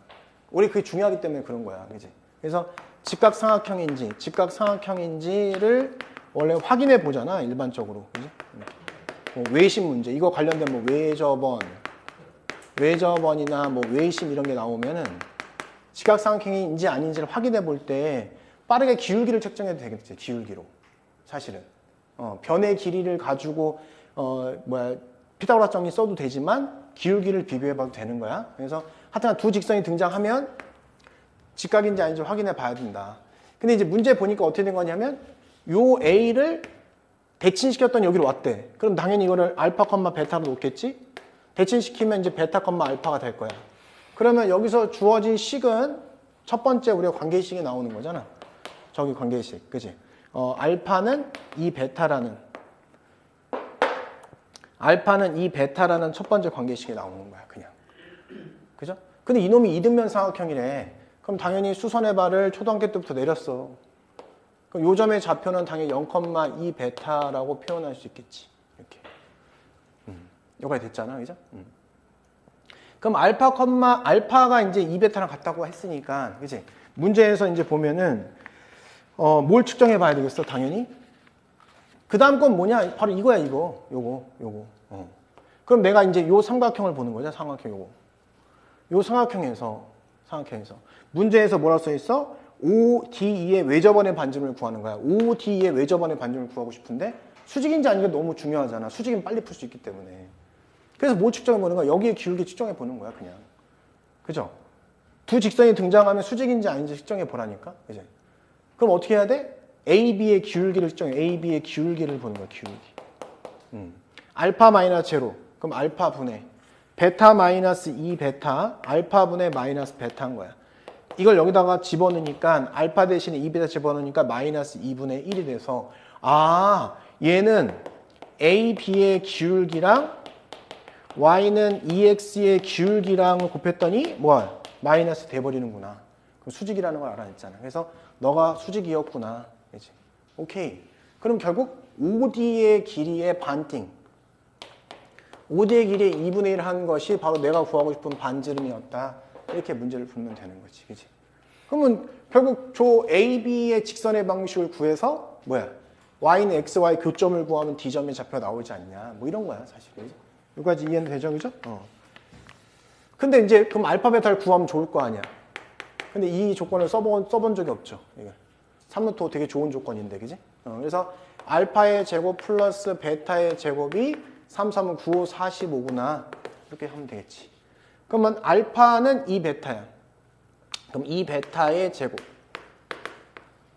Speaker 1: 우리 그게 중요하기 때문에 그런 거야. 그지? 그래서 직각삼각형인지를 원래 확인해 보잖아, 일반적으로. 그지? 뭐 외심 문제, 이거 관련된 뭐 외저번이나 뭐 외심 이런 게 나오면은 직각삼각형인지 아닌지를 확인해 볼 때 빠르게 기울기를 측정해도 되겠지, 기울기로. 사실은. 변의 길이를 가지고, 피타고라스 정리 써도 되지만 기울기를 비교해 봐도 되는 거야. 그래서 하여튼 두 직선이 등장하면 직각인지 아닌지 확인해 봐야 된다. 근데 이제 문제 보니까 어떻게 된 거냐면 요 A를 대칭시켰더니 여기로 왔대. 그럼 당연히 이거를 알파, 베타로 놓겠지? 대칭시키면 이제 베타, 알파가 될 거야. 그러면 여기서 주어진 식은 첫 번째 우리가 관계식이 나오는 거잖아. 저기 관계식, 그지? 알파는 이 베타라는 첫 번째 관계식이 나오는 거야, 그냥. 그죠? 근데 이놈이 이등변 사각형이래. 그럼 당연히 수선의 발을 초등학교 때부터 내렸어. 그럼 요 점의 좌표는 당연히 0,2 베타라고 표현할 수 있겠지. 이렇게. 여기까지 됐잖아, 그죠? 그럼 알파가 이제 2 베타랑 같다고 했으니까, 그지? 문제에서 이제 보면은, 뭘 측정해 봐야 되겠어, 당연히? 그 다음 건 뭐냐? 바로 이거야, 이거. 요거. 그럼 내가 이제 요 삼각형을 보는 거죠, 삼각형 요거. 요 삼각형에서. 문제에서 뭐라고 써있어? ODE의 외접원의 반지름을 구하는 거야. ODE의 외접원의 반지름을 구하고 싶은데, 수직인지 아닌지 너무 중요하잖아. 수직이면 빨리 풀 수 있기 때문에. 그래서 뭘 측정해 보는 거야? 여기에 기울기 측정해 보는 거야, 그냥. 그죠? 두 직선이 등장하면 수직인지 아닌지 측정해 보라니까. 그죠? 그럼 어떻게 해야 돼? AB의 기울기를 측정해. AB의 기울기를 보는 거야, 기울기. 알파 마이너스 제로. 그럼 알파 분의 베타 마이너스 2 베타, 알파 분의 마이너스 베타인 거야. 이걸 여기다가 집어넣으니까 알파 대신에 2 베타 집어넣으니까 마이너스 2분의 1이 돼서 얘는 AB의 기울기랑 Y는 EX의 기울기랑 곱했더니 뭐야? 마이너스 돼버리는구나. 그럼 수직이라는 걸 알아냈잖아. 그래서 너가 수직이었구나. 그치? 오케이. 그럼 결국 OD의 길이의 반띵. OD의 길이의 2분의 1 한 것이 바로 내가 구하고 싶은 반지름이었다. 이렇게 문제를 풀면 되는 거지. 그치? 그러면 결국 저 AB의 직선의 방식을 구해서 Y는 XY 교점을 구하면 D점의 좌표가 나오지 않냐. 뭐 이런 거야, 사실. 그치? 여기까지 이해는 되죠? 그죠? 근데 이제 그럼 알파 베타를 구하면 좋을 거 아니야. 근데 이 조건을 써본 적이 없죠. 이거. 3루트 되게 좋은 조건인데, 그지? 그래서 알파의 제곱 플러스 베타의 제곱이 3, 3은 9, 5, 45구나. 이렇게 하면 되겠지. 그러면 알파는 2 베타야. 그럼 2 베타의 제곱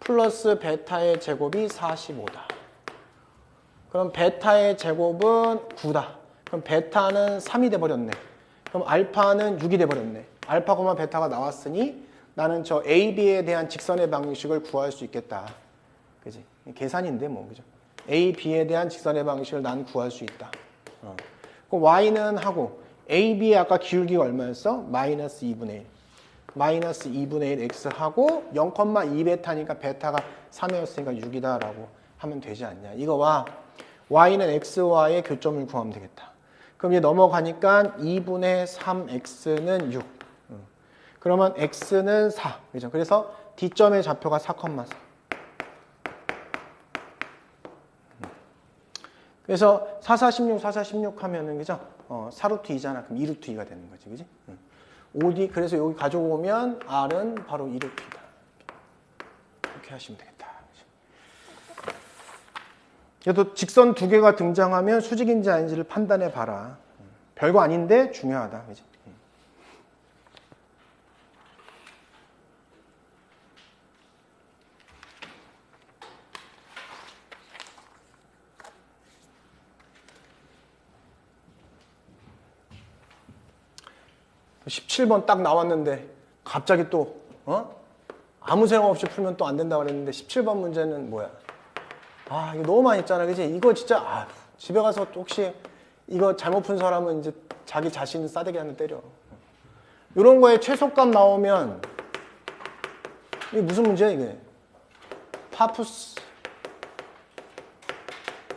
Speaker 1: 플러스 베타의 제곱이 45다. 그럼 베타의 제곱은 9다. 그럼 베타는 3이 돼버렸네. 그럼 알파는 6이 돼버렸네. 알파, 베타가 나왔으니 나는 저 AB에 대한 직선의 방식을 구할 수 있겠다. 그지? 계산인데 뭐, 그죠? A, B에 대한 직선의 방식을 난 구할 수 있다. 그럼 y는 하고 AB의 아까 기울기가 얼마였어? 마이너스 2분의 1. 마이너스 2분의 1 x 하고 0,2 베타니까 베타가 3이었으니까 6이다라고 하면 되지 않냐. 이거와 y는 x와의 교점을 구하면 되겠다. 그럼 이제 넘어가니까 2분의 3x는 6. 그러면 x는 4. 그죠? 그래서 D점의 좌표가 4,4. 그래서 4, 4, 16, 4, 4, 16 하면은, 그죠? 4루트 2잖아. 그럼 2루트 2가 되는 거지. 그지? 5D, 그래서 여기 가져오면 R은 바로 2루트 2다. 이렇게 하시면 되겠다. 그래도 직선 두 개가 등장하면 수직인지 아닌지를 판단해 봐라. 별거 아닌데 중요하다. 그지? 17번 딱 나왔는데 갑자기 또 아무 생각 없이 풀면 또 안 된다고 그랬는데 17번 문제는 뭐야? 아, 이거 너무 많이 있잖아. 그지? 이거 진짜 집에 가서 또 혹시 이거 잘못 푼 사람은 이제 자기 자신 싸대기 하나 때려. 이런 거에 최소값 나오면 이게 무슨 문제야 이게? 파푸스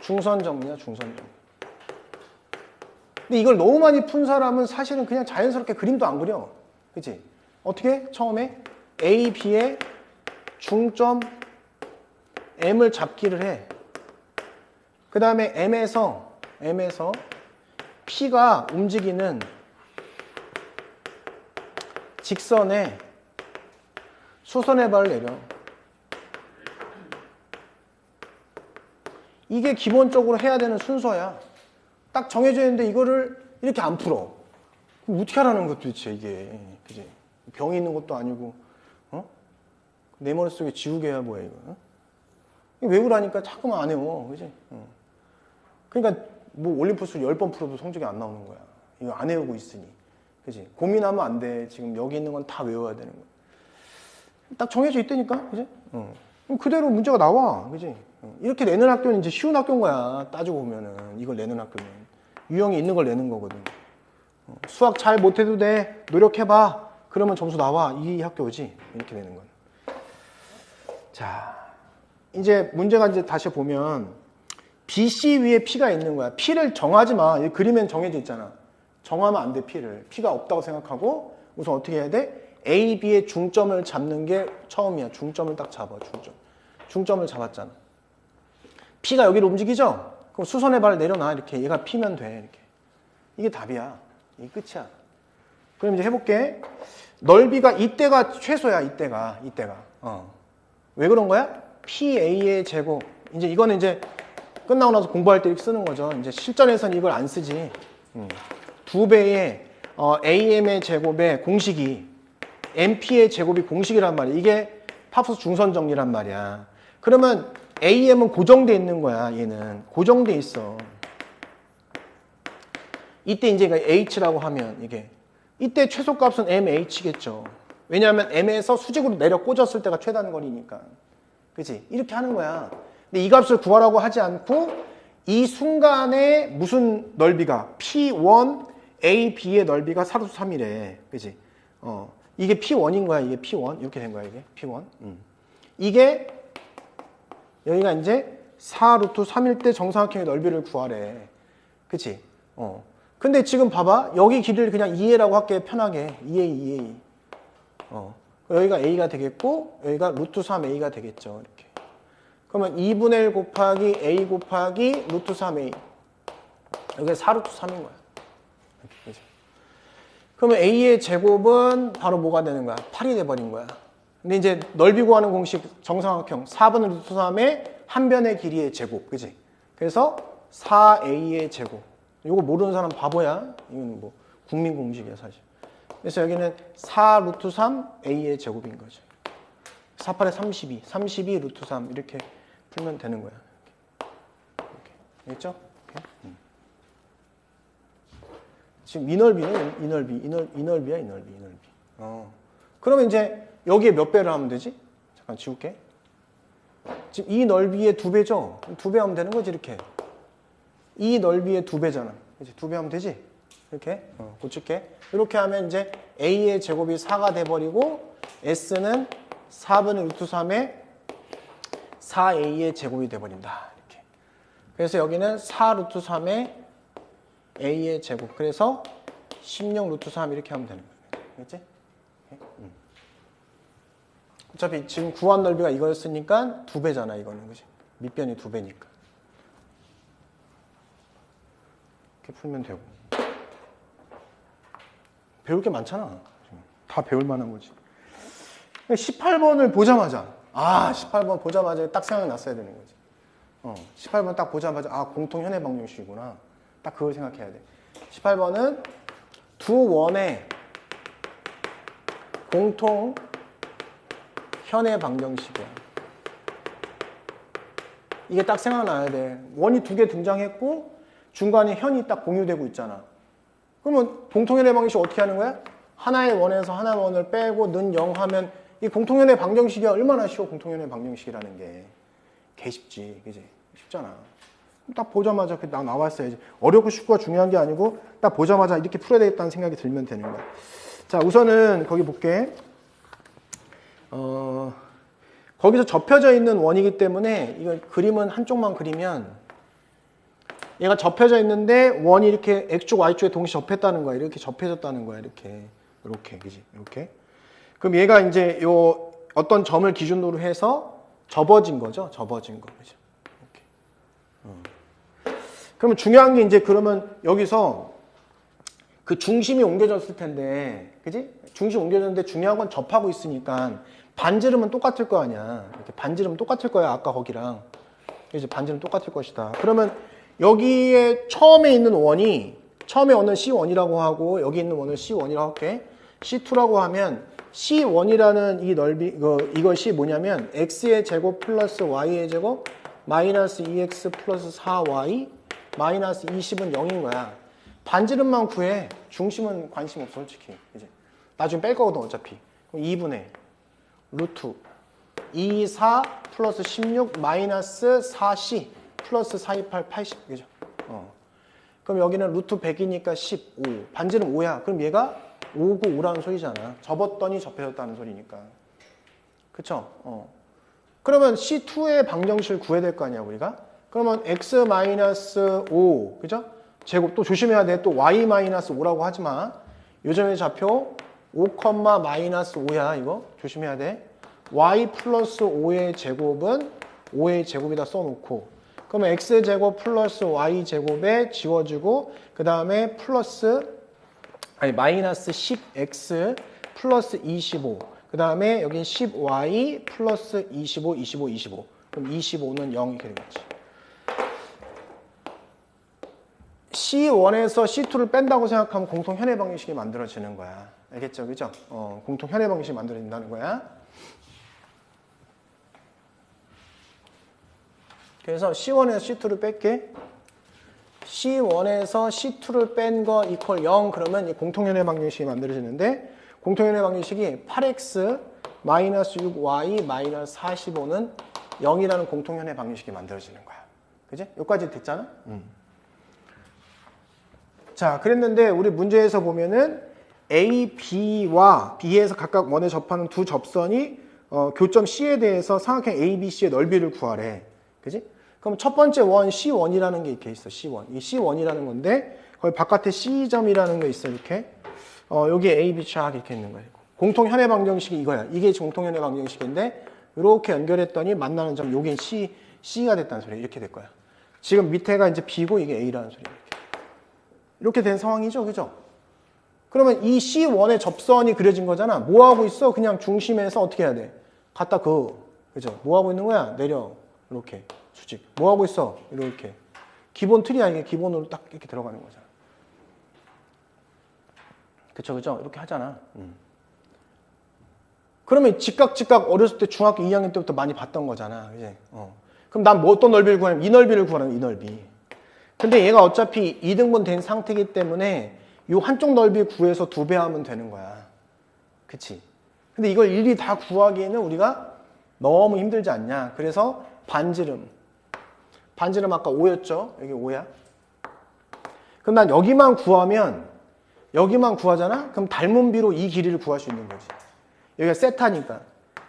Speaker 1: 중선정리야, 중선정리. 근데 이걸 너무 많이 푼 사람은 사실은 그냥 자연스럽게 그림도 안 그려. 그치? 어떻게? 처음에 A, B의 중점 M을 잡기를 해. 그 다음에 M에서 P가 움직이는 직선에 수선의 발을 내려. 이게 기본적으로 해야 되는 순서야. 딱 정해져 있는데 이거를 이렇게 안 풀어. 그럼 어떻게 하라는 것 도대체 이게. 그지? 병이 있는 것도 아니고, 내 머릿속에 지우개야 뭐야 이거. 외우라니까 자꾸만 안 해요. 그지? 그러니까 뭐 올림푸스 10번 풀어도 성적이 안 나오는 거야. 이거 안 외우고 있으니. 그지? 고민하면 안 돼. 지금 여기 있는 건 다 외워야 되는 거야. 딱 정해져 있다니까. 그지? 그럼 그대로 문제가 나와. 그지? 이렇게 내는 학교는 이제 쉬운 학교인 거야. 따지고 보면은. 이걸 내는 학교는. 유형이 있는 걸 내는 거거든. 수학 잘 못해도 돼. 노력해봐. 그러면 점수 나와. 이 학교지. 이렇게 되는 건. 자, 이제 문제가 이제 다시 보면 BC 위에 P가 있는 거야. P를 정하지 마. 이 그림엔 정해져 있잖아. 정하면 안 돼, P를. P가 없다고 생각하고 우선 어떻게 해야 돼? A, B의 중점을 잡는 게 처음이야. 중점을 딱 잡아, 중점. 중점을 잡았잖아. P가 여기로 움직이죠? 그럼 수선의 발을 내려놔. 이렇게. 얘가 P면 돼. 이렇게. 이게 답이야. 이게 끝이야. 그럼 이제 해볼게. 넓이가 이때가 최소야. 이때가. 왜 그런 거야? PA의 제곱. 이제 이거는 이제 끝나고 나서 공부할 때 이렇게 쓰는 거죠. 이제 실전에서는 이걸 안 쓰지. 2배의 AM의 제곱의 공식이 MP의 제곱이 공식이란 말이야. 이게 파푸스 중선 정리란 말이야. 그러면 AM은 고정돼 있는 거야. 얘는 고정돼 있어. 이때 이제 H라고 하면 이게 이때 최소값은 MH겠죠. 왜냐하면 M에서 수직으로 내려 꽂았을 때가 최단거리니까. 그치? 이렇게 하는 거야. 근데 이 값을 구하라고 하지 않고 이 순간에 무슨 넓이가 P1, A, B의 넓이가 4루트 3이래. 그치? 이게 P1인 거야. 이게 P1. 이렇게 된 거야. 이게 P1. 이게 여기가 이제 4루트 3일 때 정사각형의 넓이를 구하래. 그치? 근데 지금 봐봐. 여기 길이를 그냥 2a라고 할게. 편하게. 2a. 여기가 a가 되겠고 여기가 루트 3a가 되겠죠. 이렇게. 그러면 2분의 1 곱하기 a 곱하기 루트 3a. 여기가 4루트 3인 거야. 이렇게. 그러면 a의 제곱은 바로 뭐가 되는 거야? 8이 돼버린 거야. 근데 이제 넓이 구하는 공식 정사각형 4분의 루트 3의 한 변의 길이의 제곱. 그지? 그래서 4a의 제곱. 이거 모르는 사람 바보야. 이건 뭐 국민 공식이야 사실. 그래서 여기는 4 루트 3 a의 제곱인 거죠. 4, 8에 32, 32 루트 3 이렇게 풀면 되는 거야. 이렇게. 알겠죠? 이렇게. 지금 이 넓이는 이 넓이야. 그러면 이제 여기에 몇 배를 하면 되지? 잠깐 지울게. 지금 이 넓이의 2배죠? 2배 하면 되는 거지 이렇게. 이 넓이의 2배잖아. 이제 2배 하면 되지? 이렇게 고칠게. 이렇게 하면 이제 a의 제곱이 4가 돼버리고 s는 4분의 루트 3의 4a의 제곱이 돼버린다. 이렇게. 그래서 여기는 4 루트 3의 a의 제곱. 그래서 16 루트 3 이렇게 하면 되는 거야. 알겠지? 어차피 지금 구한 넓이가 이거였으니까 2배잖아, 이거는. 그지? 밑변이 2배니까. 이렇게 풀면 되고. 배울 게 많잖아. 다 배울 만한 거지. 18번을 보자마자, 18번 보자마자 딱 생각났어야 되는 거지. 18번 딱 보자마자, 공통 현해 방정식이구나. 딱 그걸 생각해야 돼. 18번은 두 원의 공통 현해 방정식이야. 이게 딱 생각나야 돼. 원이 2개 등장했고 중간에 현이 딱 공유되고 있잖아. 그러면 공통현해 방정식 어떻게 하는 거야? 하나의 원에서 하나의 원을 빼고 는 0 하면 이 공통현해 방정식이 얼마나 쉬워. 공통현해 방정식이라는 게 개 쉽지, 그지? 쉽잖아. 딱 보자마자 나왔어야지. 어렵고 쉽고가 중요한 게 아니고 딱 보자마자 이렇게 풀어야 되겠다는 생각이 들면 되는 거야. 자, 우선은 거기 볼게. 거기서 접혀져 있는 원이기 때문에 이거 그림은 한쪽만 그리면 얘가 접혀져 있는데 원이 이렇게 X축, Y축에 동시에 접했다는 거야. 이렇게 접해졌다는 거야. 이렇게, 그지? 이렇게. 그럼 얘가 이제 요 어떤 점을 기준으로 해서 접어진 거죠. 접어진 거, 그죠? 이렇게. 그러면 중요한 게 이제 그러면 여기서 그 중심이 옮겨졌을 텐데, 그지? 중심 옮겨졌는데 중요한 건 접하고 있으니까 반지름은 똑같을 거 아니야. 이렇게 반지름 똑같을 거야. 아까 거기랑. 이제 반지름 똑같을 것이다. 그러면 여기에 처음에 있는 원이 처음에 원은 C1이라고 하고 여기 있는 원을 C1이라고 할게. C2라고 하면 C1이라는 이 넓이 이것이 뭐냐면 x의 제곱 플러스 y의 제곱 마이너스 2x 플러스 4y 마이너스 20은 0인 거야. 반지름만 구해. 중심은 관심 없어 솔직히. 이제 나중에 뺄 거거든 어차피. 그럼 2분의 루트 2, 4 플러스 16 마이너스 4c 플러스 4, 2, 8, 80. 그죠? 그럼 여기는 루트 100이니까 15. 반지름 5야. 그럼 얘가 5고 5라는 소리잖아. 접었더니 접혀졌다는 소리니까. 그쵸? 그러면 C2의 방정식을 구해야 될 거 아니야, 우리가? 그러면 x-5. 그죠? 제곱 또 조심해야 돼. 또 y-5라고 하지 마. 요점의 좌표 5,-5야, 이거. 조심해야 돼. y 플러스 5의 제곱은 5의 제곱에다 써놓고 그러면 x제곱 플러스 y제곱에 지워주고 그 다음에 마이너스 10x 플러스 25 그 다음에 여긴 10y 플러스 25, 25, 25 그럼 25는 0 이렇게 되겠지. C1에서 C2를 뺀다고 생각하면 공통 현해 방정식이 만들어지는 거야. 알겠죠? 그죠? 공통 현해 방정식이 만들어진다는 거야. 그래서 C1에서 C2를 뺄게. C1에서 C2를 뺀 거 이퀄 0 그러면 이 공통현해 방정식이 만들어지는데 공통현해 방정식이 8x 마이너스 6y 마이너스 45는 0이라는 공통현해 방정식이 만들어지는 거야. 그지? 여기까지 됐잖아? 자, 그랬는데 우리 문제에서 보면은 A, B와 B에서 각각 원에 접하는 두 접선이 교점 C에 대해서 삼각형 A, B, C의 넓이를 구하래. 그지? 그럼 첫 번째 원 C1이라는 게 이렇게 있어. C1. 이 C1이라는 건데 거기 바깥에 C점이라는 게 있어. 이렇게. 여기에 A, B 쫙 이렇게 있는 거예요. 공통 현해 방정식이 이거야. 이게 공통 현해 방정식인데 이렇게 연결했더니 만나는 점 요게 C가 됐다는 소리야. 이렇게 될 거야. 지금 밑에가 이제 B고 이게 A라는 소리야. 이렇게 된 상황이죠. 그죠? 그러면 이 C1의 접선이 그려진 거잖아. 뭐 하고 있어? 그냥 중심에서 어떻게 해야 돼? 갖다 그죠? 뭐 하고 있는 거야? 내려. 이렇게. 수직. 뭐 하고 있어? 이렇게. 기본 틀이야. 이게 기본으로 딱 이렇게 들어가는 거잖아. 그쵸? 이렇게 하잖아. 그러면 직각 어렸을 때 중학교 2학년 때부터 많이 봤던 거잖아. 그지? 그럼 난 뭐 어떤 넓이를 구하냐면 이 넓이를 구하는 이 넓이. 근데 얘가 어차피 2등분 된 상태이기 때문에 이 한쪽 넓이 구해서 2배 하면 되는 거야. 그치? 근데 이걸 일일이 다 구하기에는 우리가 너무 힘들지 않냐. 그래서 반지름 아까 5였죠? 여기 5야. 그럼 난 여기만 구하잖아? 그럼 닮은 비로 이 길이를 구할 수 있는 거지. 여기가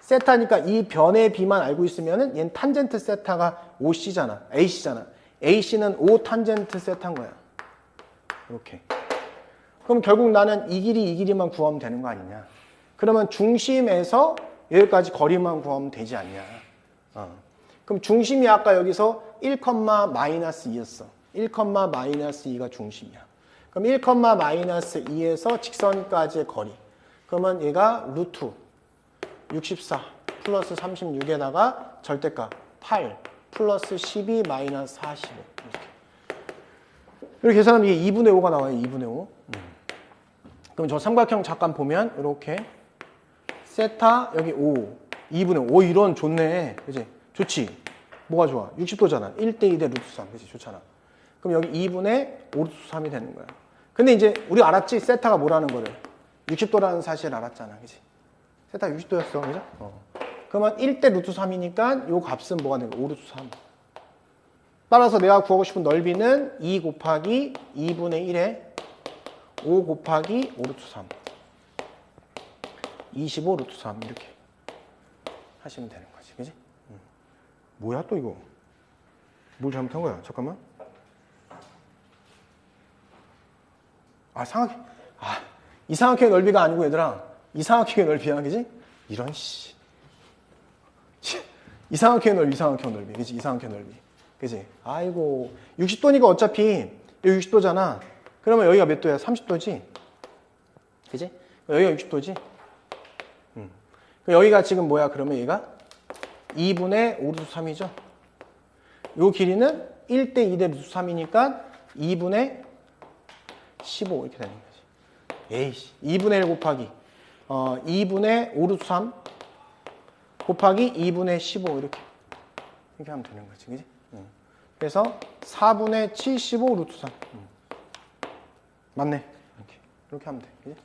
Speaker 1: 세타니까 이 변의 비만 알고 있으면은 얘는 탄젠트 세타가 OC잖아. AC잖아. AC는 O 탄젠트 세타인 거야. 이렇게. 그럼 결국 나는 이 길이만 구하면 되는 거 아니냐. 그러면 중심에서 여기까지 거리만 구하면 되지 않냐. 그럼 중심이 아까 여기서 1,-2였어. 1,-2가 중심이야. 그럼 1,-2에서 직선까지의 거리. 그러면 얘가 루트 64 플러스 36에다가 절대값 8 플러스 12 마이너스 45. 이렇게 계산하면 이게 2분의 5가 나와요. 2분의 5. 그럼 저 삼각형 잠깐 보면 이렇게 세타 여기 5 2분의 5 이런 좋네. 그지? 좋지? 뭐가 좋아? 60도잖아. 1대2 대 루트 3. 그지? 좋잖아. 그럼 여기 2분의 5 루트 3이 되는 거야. 근데 이제 우리 알았지? 세타가 뭐라는 거를. 60도라는 사실을 알았잖아. 그지? 세타 60도였어. 그죠? 그러면 1대 루트 3이니까 요 값은 뭐가 되는 거야? 5 루트 3. 따라서 내가 구하고 싶은 넓이는 2 곱하기 2분의 1에 5 곱하기 5 루트 3. 25 루트 3 이렇게 하시면 되는 거지. 그지? 뭐야 또 이거? 뭘 잘못한 거야? 잠깐만. 이 삼각형의 넓이가 아니고 얘들아. 이 삼각형의 넓이야. 그지? 이런 씨. 이 삼각형의 넓이. 그지? 이 삼각형의 넓이. 그지? 아이고. 60도니까 어차피 여기 60도잖아. 그러면 여기가 몇 도야? 30도지? 그지? 여기가 60도지? 여기가 지금 뭐야? 그러면 얘가 2분의 5 루트 3이죠? 요 길이는 1대 2대 루트 3이니까 2분의 15 이렇게 되는 거지. 에이씨. 2분의 1 곱하기 2분의 5 루트 3 곱하기 2분의 15 이렇게 하면 되는 거지. 그지? 그래서 4분의 75 루트 3. 맞네. 이렇게 하면 돼. 그지?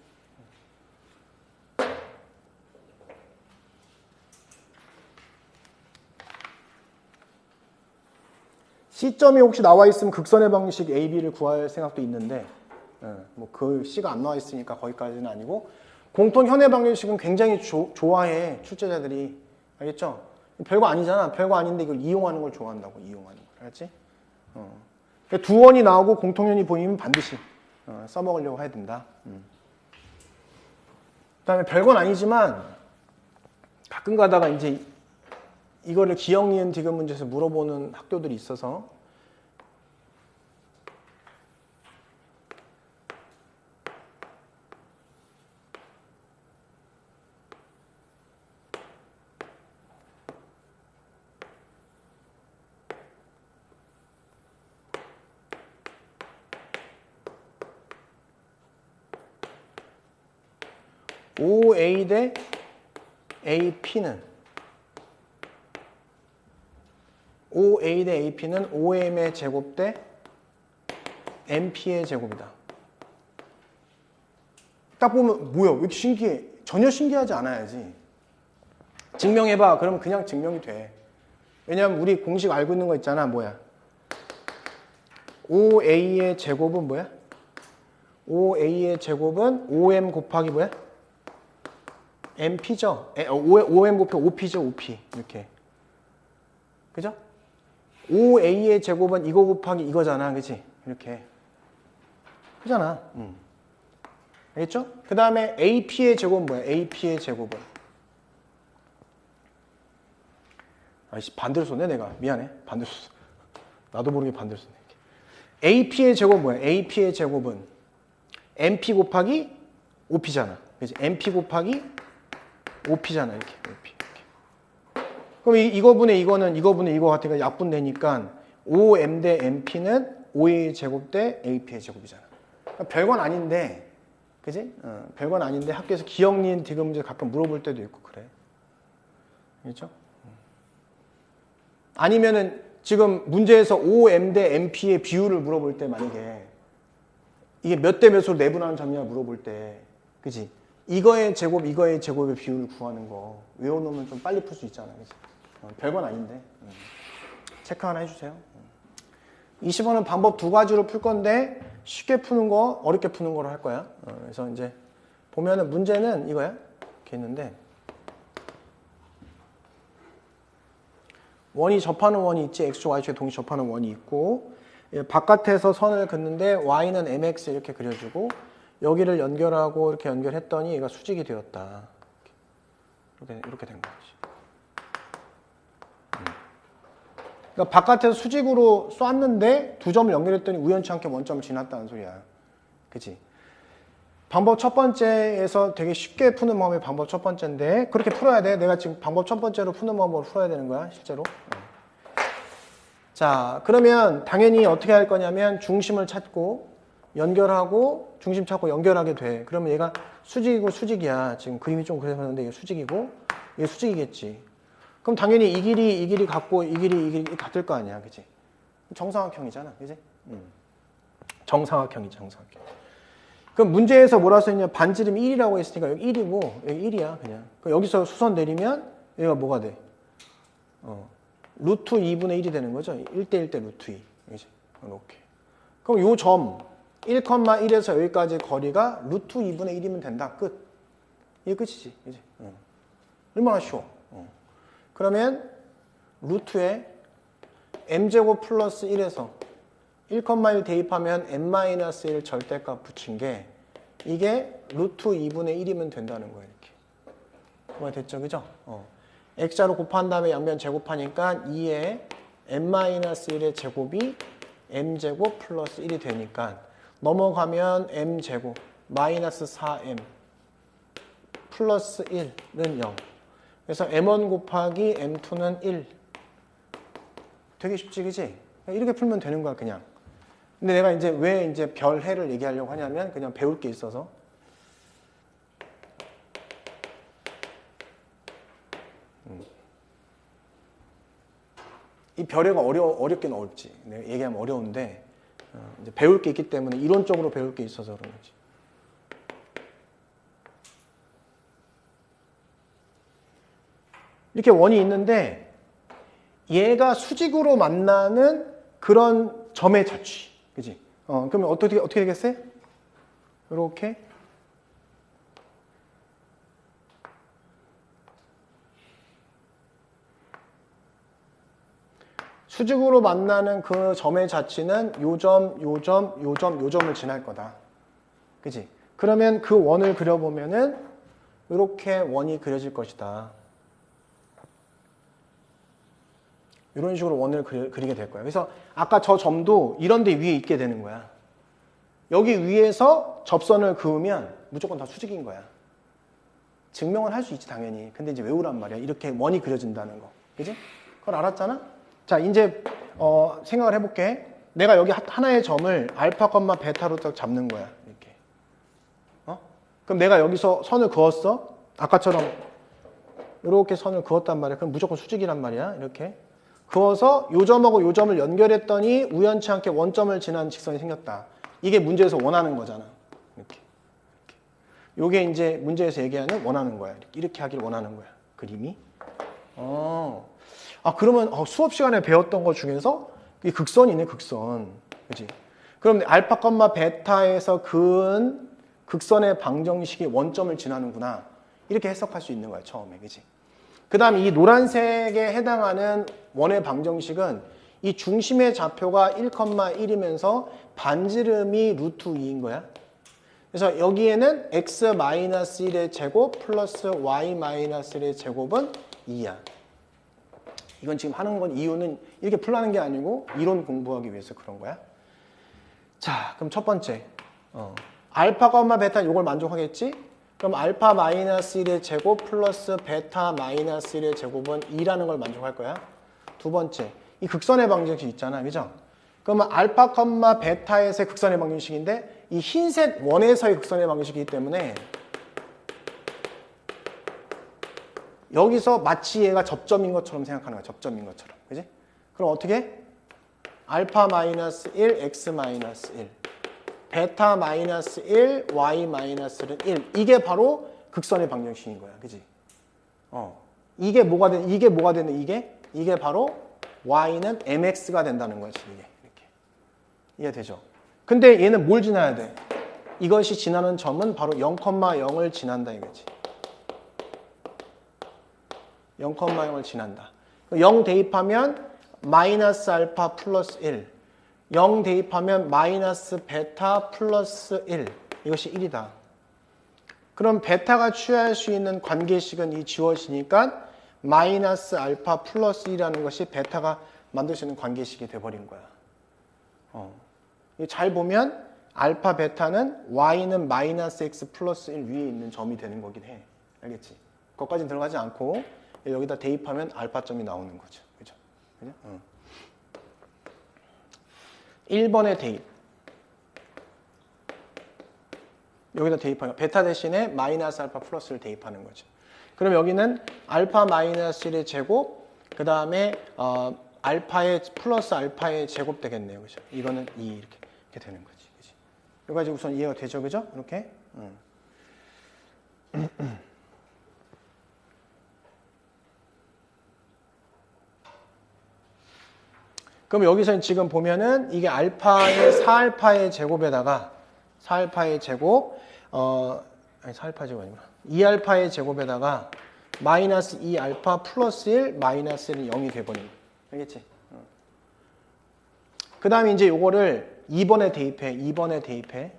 Speaker 1: C점이 혹시 나와 있으면 극선의 방식 AB를 구할 생각도 있는데 뭐 그 C가 안 나와 있으니까 거기까지는 아니고 공통 현의 방정식은 굉장히 좋아해 출제자들이. 알겠죠? 별거 아니잖아. 별거 아닌데 이걸 이용하는 걸 좋아한다고. 이용하는 걸. 알았지? 그러니까 두 원이 나오고 공통현이 보이면 반드시 써먹으려고 해야 된다. 그 다음에 별건 아니지만 가끔 가다가 이제 이거를 기억, 니은, 디귿 문제에서 물어보는 학교들이 있어서 OA 대 AP는 OA 대 AP는 OM의 제곱 대 MP의 제곱이다. 딱 보면 뭐야? 왜 이렇게 신기해? 전혀 신기하지 않아야지. 증명해봐. 그러면 그냥 증명이 돼. 왜냐면 우리 공식 알고 있는 거 있잖아. 뭐야? OA의 제곱은 뭐야? OA의 제곱은 OM 곱하기 뭐야? MP죠? OM 곱하기 OP죠? OP. 이렇게. 그죠? OA의 제곱은 이거 곱하기 이거잖아. 그치? 이렇게. 그잖아. 알겠죠? 그 다음에 AP의 제곱은 뭐야? AP의 제곱은. 아이씨, 반대로 썼네, 내가. 미안해. 반대로 썼어. 나도 모르게 반대로 썼네. AP의 제곱은 뭐야? AP의 제곱은 MP 곱하기 OP잖아. 그치? MP 곱하기 OP잖아. 이렇게. OP. 그럼 이거분의 이거는 이거분의 이거 같으니까 약분되니까 OM 대 MP는 OA의 제곱 대 AP의 제곱이잖아. 그러니까 별건 아닌데, 그지? 별건 아닌데 학교에서 기억, 니은, 디귿 문제 가끔 물어볼 때도 있고 그래. 알겠죠? 아니면은 지금 문제에서 OM 대 MP의 비율을 물어볼 때 만약에 이게 몇 대 몇으로 내분하는 점이냐 물어볼 때, 그지? 이거의 제곱, 이거의 제곱의 비율을 구하는 거 외워놓으면 좀 빨리 풀 수 있잖아. 그치? 별건 아닌데. 체크 하나 해주세요. 20번은 방법 두 가지로 풀 건데 쉽게 푸는 거, 어렵게 푸는 거로 할 거야. 그래서 이제 보면은 문제는 이거야. 이렇게 있는데 원이 접하는 원이 있지. x축, y축에 동시 접하는 원이 있고 바깥에서 선을 긋는데 y는 mx 이렇게 그려주고 여기를 연결하고 이렇게 연결했더니 얘가 수직이 되었다. 이렇게 된 거지. 그러니까 바깥에서 수직으로 쐈는데 두 점을 연결했더니 우연치 않게 원점을 지났다는 소리야. 그치? 방법 첫 번째에서 되게 쉽게 푸는 방법이 방법 첫 번째인데 그렇게 풀어야 돼. 내가 지금 방법 첫 번째로 푸는 방법으로 풀어야 되는 거야, 실제로. 자, 그러면 당연히 어떻게 할 거냐면 중심을 찾고 연결하고 중심 찾고 연결하게 돼. 그러면 얘가 수직이고 수직이야. 지금 그림이 좀 그래서는데 이게 수직이고 이게 수직이겠지. 그럼 당연히 이 길이 같고 이 길이 같을 거 아니야. 그치? 정사각형이잖아. 그치? 정사각형이지, 정사각형. 그럼 문제에서 뭐라 써있냐? 반지름이 1이라고 했으니까 여기 1이고 여기 1이야, 그냥. 그럼 여기서 수선 내리면 얘가 뭐가 돼? 루트 2분의 1이 되는 거죠. 1대1 대 루트 2. 그치? 이렇게. 그럼 요 점 1,1에서 여기까지 거리가 루트 2분의 1이면 된다. 끝. 이게 끝이지. 그치? 얼마나 쉬워. 그러면 루트에 m제곱 플러스 1에서 1,1 대입하면 n-1 절대값 붙인 게 이게 루트 2분의 1이면 된다는 거예요. 이렇게. 그거 됐죠? 그죠? x자로 곱한 다음에 양변 제곱하니까 2에 n-1의 제곱이 m제곱 플러스 1이 되니까 넘어가면 m제곱 마이너스 4m 플러스 1은 0. 그래서 m1 곱하기 m2는 1. 되게 쉽지, 그지? 이렇게 풀면 되는 거야, 그냥. 근데 내가 이제 왜 이제 별해를 얘기하려고 하냐면 그냥 배울 게 있어서. 이 별해가 어렵긴 어렵지. 내가 얘기하면 어려운데 이제 배울 게 있기 때문에 이론적으로 배울 게 있어서 그런 거지. 이렇게 원이 있는데 얘가 수직으로 만나는 그런 점의 자취. 그지? 그러면 어떻게 되겠어요? 이렇게. 수직으로 만나는 그 점의 자취는 요 점, 요 점, 요 점, 요 점을 지날 거다. 그지? 그러면 그 원을 그려보면은 이렇게 원이 그려질 것이다. 이런 식으로 원을 그리게 될 거야. 그래서 아까 저 점도 이런 데 위에 있게 되는 거야. 여기 위에서 접선을 그으면 무조건 다 수직인 거야. 증명은 할 수 있지, 당연히. 근데 이제 외우란 말이야. 이렇게 원이 그려진다는 거. 그지? 그걸 알았잖아? 자, 이제 생각을 해볼게. 내가 여기 하나의 점을 알파, 베타로 딱 잡는 거야. 이렇게. 그럼 내가 여기서 선을 그었어? 아까처럼 이렇게 선을 그었단 말이야. 그럼 무조건 수직이란 말이야. 이렇게. 그어서 요 점하고 요 점을 연결했더니 우연치 않게 원점을 지난 직선이 생겼다. 이게 문제에서 원하는 거잖아. 이렇게. 요게 이제 문제에서 얘기하는 원하는 거야. 이렇게 하길 원하는 거야. 그림이. 그러면 수업 시간에 배웠던 것 중에서 이 극선이네, 극선. 그치? 그럼 알파, 베타에서 그은 극선의 방정식이 원점을 지나는구나. 이렇게 해석할 수 있는 거야, 처음에. 그치? 그 다음 이 노란색에 해당하는 원의 방정식은 이 중심의 좌표가 1,1이면서 반지름이 루트 2인 거야. 그래서 여기에는 x-1의 제곱 플러스 y-1의 제곱은 2야. 이건 지금 하는 건 이유는 이렇게 풀라는 게 아니고 이론 공부하기 위해서 그런 거야. 자, 그럼 첫 번째. 알파, 베타 이걸 만족하겠지? 그럼 알파 마이너스 1의 제곱 플러스 베타 마이너스 1의 제곱은 2라는 걸 만족할 거야. 두 번째, 이 극선의 방정식 있잖아, 그죠? 그러면 알파, 베타에서의 극선의 방정식인데 이 흰색 원에서의 극선의 방정식이기 때문에 여기서 마치 얘가 접점인 것처럼 생각하는 거야, 접점인 것처럼, 그지? 그럼 어떻게? 알파 마이너스 1, x 마이너스 1. 베타 마이너스 1, y 마이너스는 1. 이게 바로 극선의 방정식인 거야. 그지? 이게 뭐가 되는, 이게 바로 y는 mx가 된다는 거지. 이게. 이렇게. 이해되죠? 근데 얘는 뭘 지나야 돼? 이것이 지나는 점은 바로 0,0을 지난다 이거지. 0,0을 지난다. 0 대입하면 마이너스 알파 플러스 1. 0 대입하면 마이너스 베타 플러스 1. 이것이 1이다. 그럼 베타가 취할 수 있는 관계식은 이 지워지니까 마이너스 알파 플러스 1이라는 것이 베타가 만들 수 있는 관계식이 돼버린 거야. 잘 보면 알파 베타는 y는 마이너스 x 플러스 1 위에 있는 점이 되는 거긴 해. 알겠지? 그것까지는 들어가지 않고 여기다 대입하면 알파점이 나오는 거죠. 그죠? 1번의 대입. 여기다 대입하면 베타 대신에 마이너스 알파 플러스를 대입하는 거죠. 그럼 여기는 알파 마이너스 1의 제곱, 그 다음에 알파의 플러스 알파의 제곱 되겠네요. 그죠? 이거는 2 이렇게 되는 거지. 그치? 여기까지 우선 이해가 되죠? 그죠? 이렇게. 그럼 여기서 지금 보면은 이게 알파의 4알파의 제곱에다가 4알파의 제곱, 아니 4알파 제곱 아니구나. 2알파의 제곱에다가 마이너스 2알파 플러스 1, 마이너스 1은 0이 돼버린 거야. 알겠지? 그 다음에 이제 요거를 2번에 대입해. 2번에 대입해.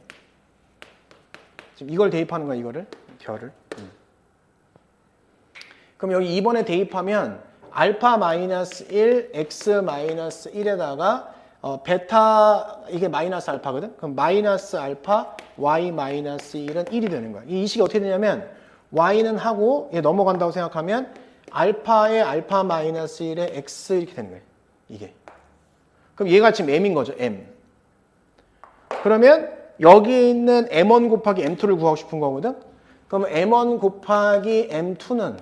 Speaker 1: 지금 이걸 대입하는 거야, 이거를. 별을. 그럼 여기 2번에 대입하면 알파 마이너스 1, x 마이너스 1에다가 베타, 이게 마이너스 알파거든? 그럼 마이너스 알파, y 마이너스 1은 1이 되는 거야. 이 식이 어떻게 되냐면 y는 하고 얘 넘어간다고 생각하면 알파의 알파 마이너스 1의 x 이렇게 되는 거예요. 이게. 그럼 얘가 지금 m인 거죠. m. 그러면 여기 있는 m1 곱하기 m2를 구하고 싶은 거거든? 그러면 m1 곱하기 m2는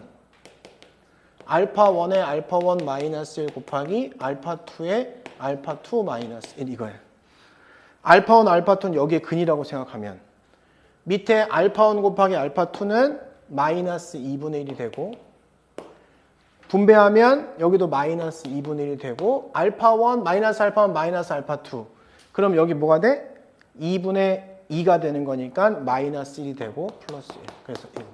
Speaker 1: 알파1의 알파1 마이너스 1 곱하기 알파2의 알파2 마이너스 1 이거예요. 알파1, 알파2는 여기에 근이라고 생각하면 밑에 알파1 곱하기 알파2는 마이너스 2분의 1이 되고 분배하면 여기도 마이너스 2분의 1이 되고 알파1, 마이너스 알파1, 마이너스 알파2 그럼 여기 뭐가 돼? 2분의 2가 되는 거니까 마이너스 1이 되고 플러스 1 그래서 1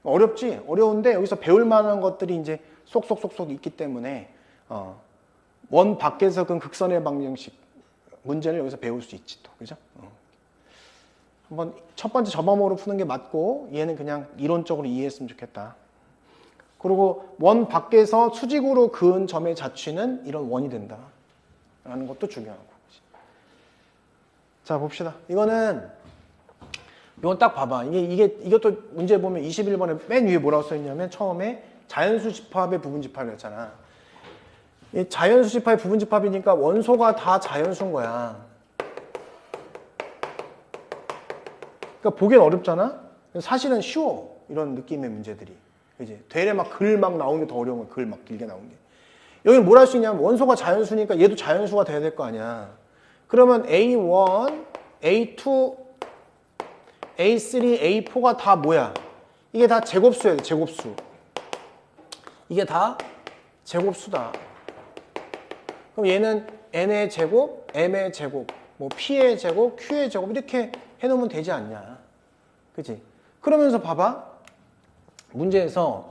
Speaker 1: 어렵지? 어려운데 여기서 배울 만한 것들이 이제 쏙쏙쏙쏙 있기 때문에 원 밖에서 그 극선의 방정식 문제를 여기서 배울 수 있지 또 그죠? 한번 첫 번째 저방으로 푸는 게 맞고 얘는 그냥 이론적으로 이해했으면 좋겠다. 그리고 원 밖에서 수직으로 그은 점의 자취는 이런 원이 된다. 라는 것도 중요하고. 자 봅시다. 이건 딱 봐봐. 이것도 문제 보면 21번에 맨 위에 뭐라고 써있냐면 처음에 자연수 집합의 부분 집합이었잖아. 이 자연수 집합의 부분 집합이니까 원소가 다 자연수인 거야. 그러니까 보기엔 어렵잖아? 사실은 쉬워. 이런 느낌의 문제들이. 그지? 되레 막 글 막 나온 게 더 어려운 거야. 글 막 길게 나온 게. 여기는 뭘 할 수 있냐면 원소가 자연수니까 얘도 자연수가 돼야 될 거 아니야. 그러면 A1, A2, A3, A4가 다 뭐야? 이게 다 제곱수예요. 제곱수. 이게 다 제곱수다. 그럼 얘는 N의 제곱, M의 제곱, 뭐 P의 제곱, Q의 제곱 이렇게 해놓으면 되지 않냐. 그치? 그러면서 봐봐. 문제에서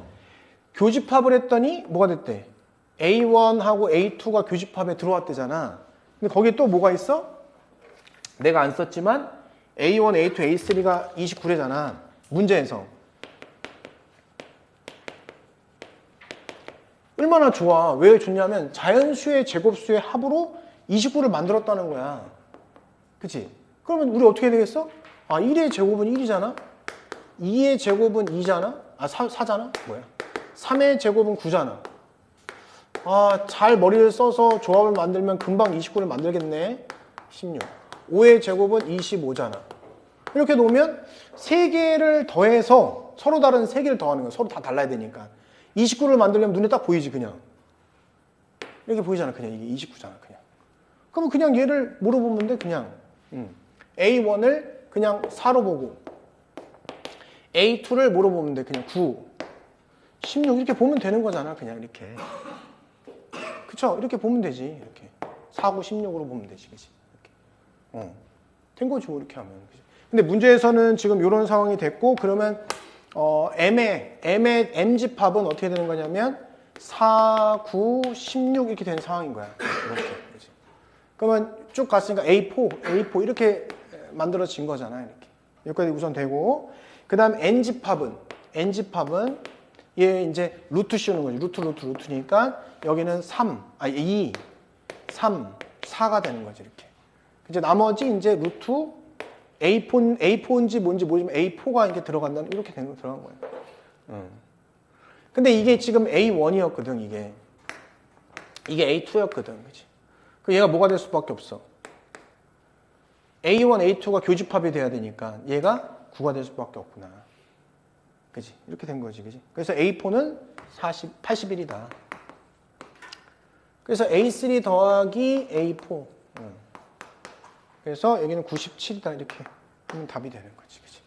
Speaker 1: 교집합을 했더니 뭐가 됐대? A1하고 A2가 교집합에 들어왔대잖아. 근데 거기에 또 뭐가 있어? 내가 안 썼지만 A1, A2, A3가 29래잖아. 문제에서. 얼마나 좋아. 왜 좋냐면 자연수의 제곱수의 합으로 29를 만들었다는 거야. 그치? 그러면 우리 어떻게 되겠어? 1의 제곱은 1이잖아? 2의 제곱은 2잖아? 4잖아? 뭐야? 3의 제곱은 9잖아. 잘 머리를 써서 조합을 만들면 금방 29를 만들겠네. 16. 5의 제곱은 25잖아. 이렇게 놓으면 3개를 더해서 서로 다른 3개를 더하는 거야. 서로 다 달라야 되니까. 29를 만들려면 눈에 딱 보이지 그냥. 이렇게 보이잖아. 그냥 이게 29잖아. 그냥. 그럼 그냥 얘를 뭐로 보면 돼? 그냥 A1을 그냥 4로 보고 A2를 뭐로 보면 돼? 그냥 9, 16 이렇게 보면 되는 거잖아. 그냥 이렇게. 그쵸? 이렇게 보면 되지. 이렇게. 4, 9, 16으로 보면 되지, 그치? 이렇게. 된 거지, 뭐, 이렇게 하면. 그치? 근데 문제에서는 지금 이런 상황이 됐고, 그러면, M의 M집합은 어떻게 되는 거냐면, 4, 9, 16 이렇게 된 상황인 거야. 이렇게. 그치? 그러면 쭉 갔으니까 A4 이렇게 만들어진 거잖아, 이렇게. 여기까지 우선 되고, 그 다음 N집합은 얘 이제 루트 씌우는 거지. 루트니까 여기는 2, 3, 4가 되는 거지, 이렇게. 이제 나머지 이제 루트 A4인지 뭔지 모르지만 A4가 이렇게 들어간다는, 이렇게 들어간 거예요. 근데 이게 지금 A1이었거든, 이게. 이게 A2였거든, 그치? 그 얘가 뭐가 될 수밖에 없어. A1, A2가 교집합이 돼야 되니까 얘가 9가 될 수밖에 없구나. 그지? 이렇게 된 거지, 그지? 그래서 A4는 81이다. 그래서 A3 더하기 A4. 그래서 여기는 97이다. 이렇게 하면 답이 되는 거지, 그지?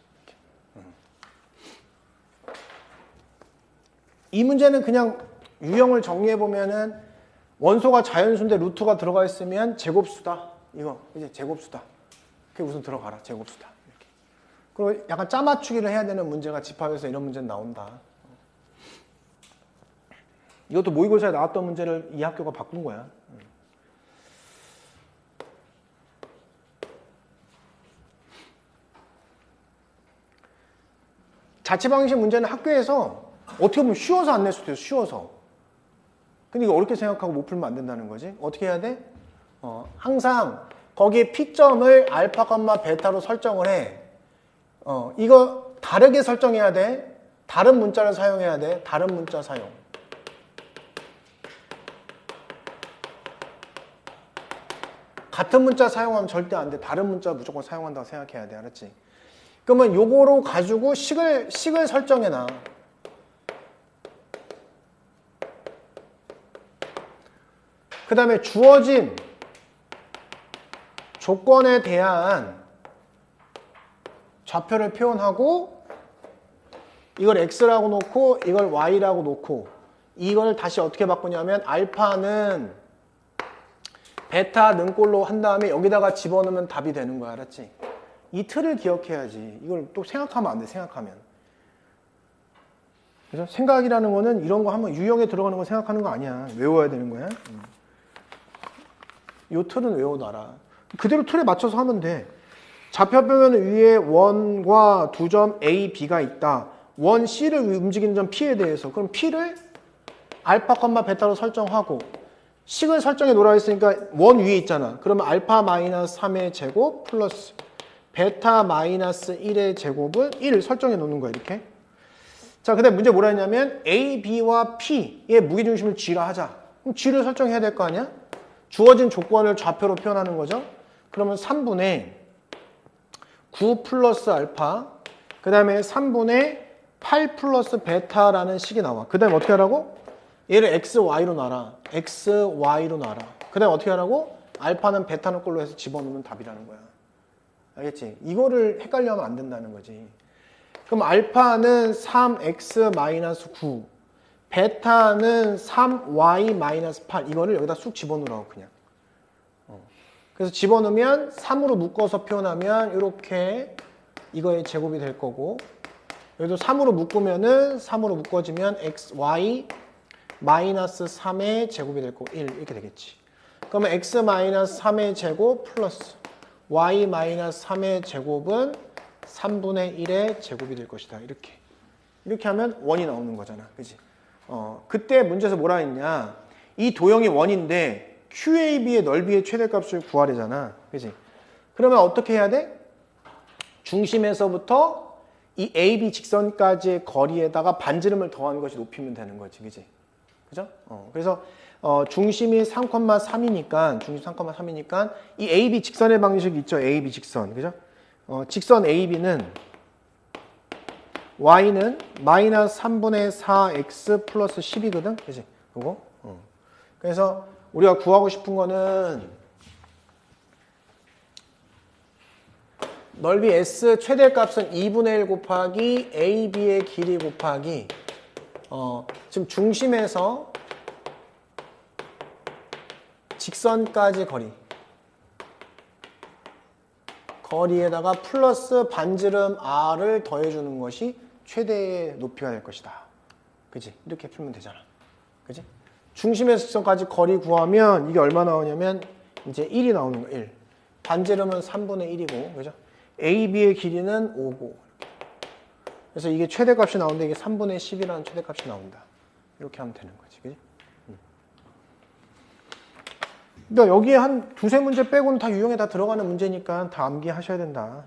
Speaker 1: 이 문제는 그냥 유형을 정리해보면은 원소가 자연수인데 루트가 들어가 있으면 제곱수다. 이거, 이제 제곱수다. 그게 우선 들어가라, 제곱수다. 이렇게. 그리고 약간 짜맞추기를 해야 되는 문제가 집합에서 이런 문제는 나온다. 이것도 모의고사에 나왔던 문제를 이 학교가 바꾼 거야. 자취방식 문제는 학교에서 어떻게 보면 쉬워서 안 낼 수도 있어, 쉬워서. 근데 이거 어렵게 생각하고 못 풀면 안 된다는 거지. 어떻게 해야 돼? 항상 거기에 P점을 알파, 베타로 설정을 해. 이거 다르게 설정해야 돼. 다른 문자를 사용해야 돼. 다른 문자 사용. 같은 문자 사용하면 절대 안 돼. 다른 문자 무조건 사용한다고 생각해야 돼. 알았지? 그러면 요거로 가지고 식을 설정해놔. 그 다음에 주어진 조건에 대한 좌표를 표현하고 이걸 X라고 놓고 이걸 Y라고 놓고 이걸 다시 어떻게 바꾸냐면 알파는 베타 능꼴로 한 다음에 여기다가 집어넣으면 답이 되는 거야. 알았지? 이 틀을 기억해야지. 이걸 또 생각하면 안 돼. 생각하면. 그래서 생각이라는 거는 이런 거 한번 유형에 들어가는 거 생각하는 거 아니야. 외워야 되는 거야. 이 틀은 외워놔라. 그대로 틀에 맞춰서 하면 돼. 좌표표면 위에 원과 두 점 A, B가 있다. 원 C를 움직이는 점 P에 대해서. 그럼 P를 알파, 베타로 설정하고 식을 설정해 놓으라 했으니까 원 위에 있잖아. 그러면 알파 마이너스 3의 제곱 플러스 베타 마이너스 1의 제곱을 1 설정해 놓는 거야. 이렇게. 자, 그 다음에 문제 뭐라 했냐면 A, B와 P의 무게중심을 G라 하자. 그럼 G를 설정해야 될 거 아니야? 주어진 조건을 좌표로 표현하는 거죠. 그러면 3분의 9 플러스 알파, 그 다음에 3분의 8 플러스 베타라는 식이 나와. 그 다음에 어떻게 하라고? 얘를 x, y로 놔라. x, y로 놔라. 그 다음에 어떻게 하라고? 알파는 베타는 꼴로 해서 집어넣으면 답이라는 거야. 알겠지? 이거를 헷갈려 하면 안 된다는 거지. 그럼 알파는 3x-9, 베타는 3y-8. 이거를 여기다 쑥 집어넣으라고 그냥. 그래서 집어넣으면 3으로 묶어서 표현하면 이렇게 이거의 제곱이 될 거고, 여기도 3으로 묶으면은 3으로 묶어지면 x, y 마이너스 3의 제곱이 될 거고 1 이렇게 되겠지. 그러면 x 마이너스 3의 제곱 플러스 y 마이너스 3의 제곱은 3분의 1의 제곱이 될 것이다. 이렇게 하면 원이 나오는 거잖아. 그지? 그때 문제에서 뭐라 했냐? 이 도형이 원인데 QAB의 넓이의 최대값을 구하래잖아. 그지? 그러면 어떻게 해야 돼? 중심에서부터 이 AB 직선까지의 거리에다가 반지름을 더하는 것이 높이면 되는 거지. 그지? 그죠? 그래서 중심이 3,3이니까 중심 3,3이니까 이 AB 직선의 방식이 있죠. AB 직선. 그죠? 직선 AB는 Y는 마이너스 3분의 4X 플러스 10이거든. 그지? 그거? 그래서 우리가 구하고 싶은 거는 넓이 S 최대값은 2분의 1 곱하기 AB의 길이 곱하기 지금 중심에서 직선까지 거리에다가 플러스 반지름 r을 더해주는 것이 최대의 높이가 될 것이다. 그지? 이렇게 풀면 되잖아. 그지? 중심에서 직선까지 거리 구하면 이게 얼마 나오냐면 이제 1이 나오는 거 1. 반지름은 3분의 1이고, 그죠? AB의 길이는 5고. 그래서 이게 최대값이 나오는데 이게 3분의 10이라는 최대값이 나온다. 이렇게 하면 되는 거지. 그지? 그러니까 여기에 한 두세 문제 빼고는 다 유형에 다 들어가는 문제니까 다 암기하셔야 된다.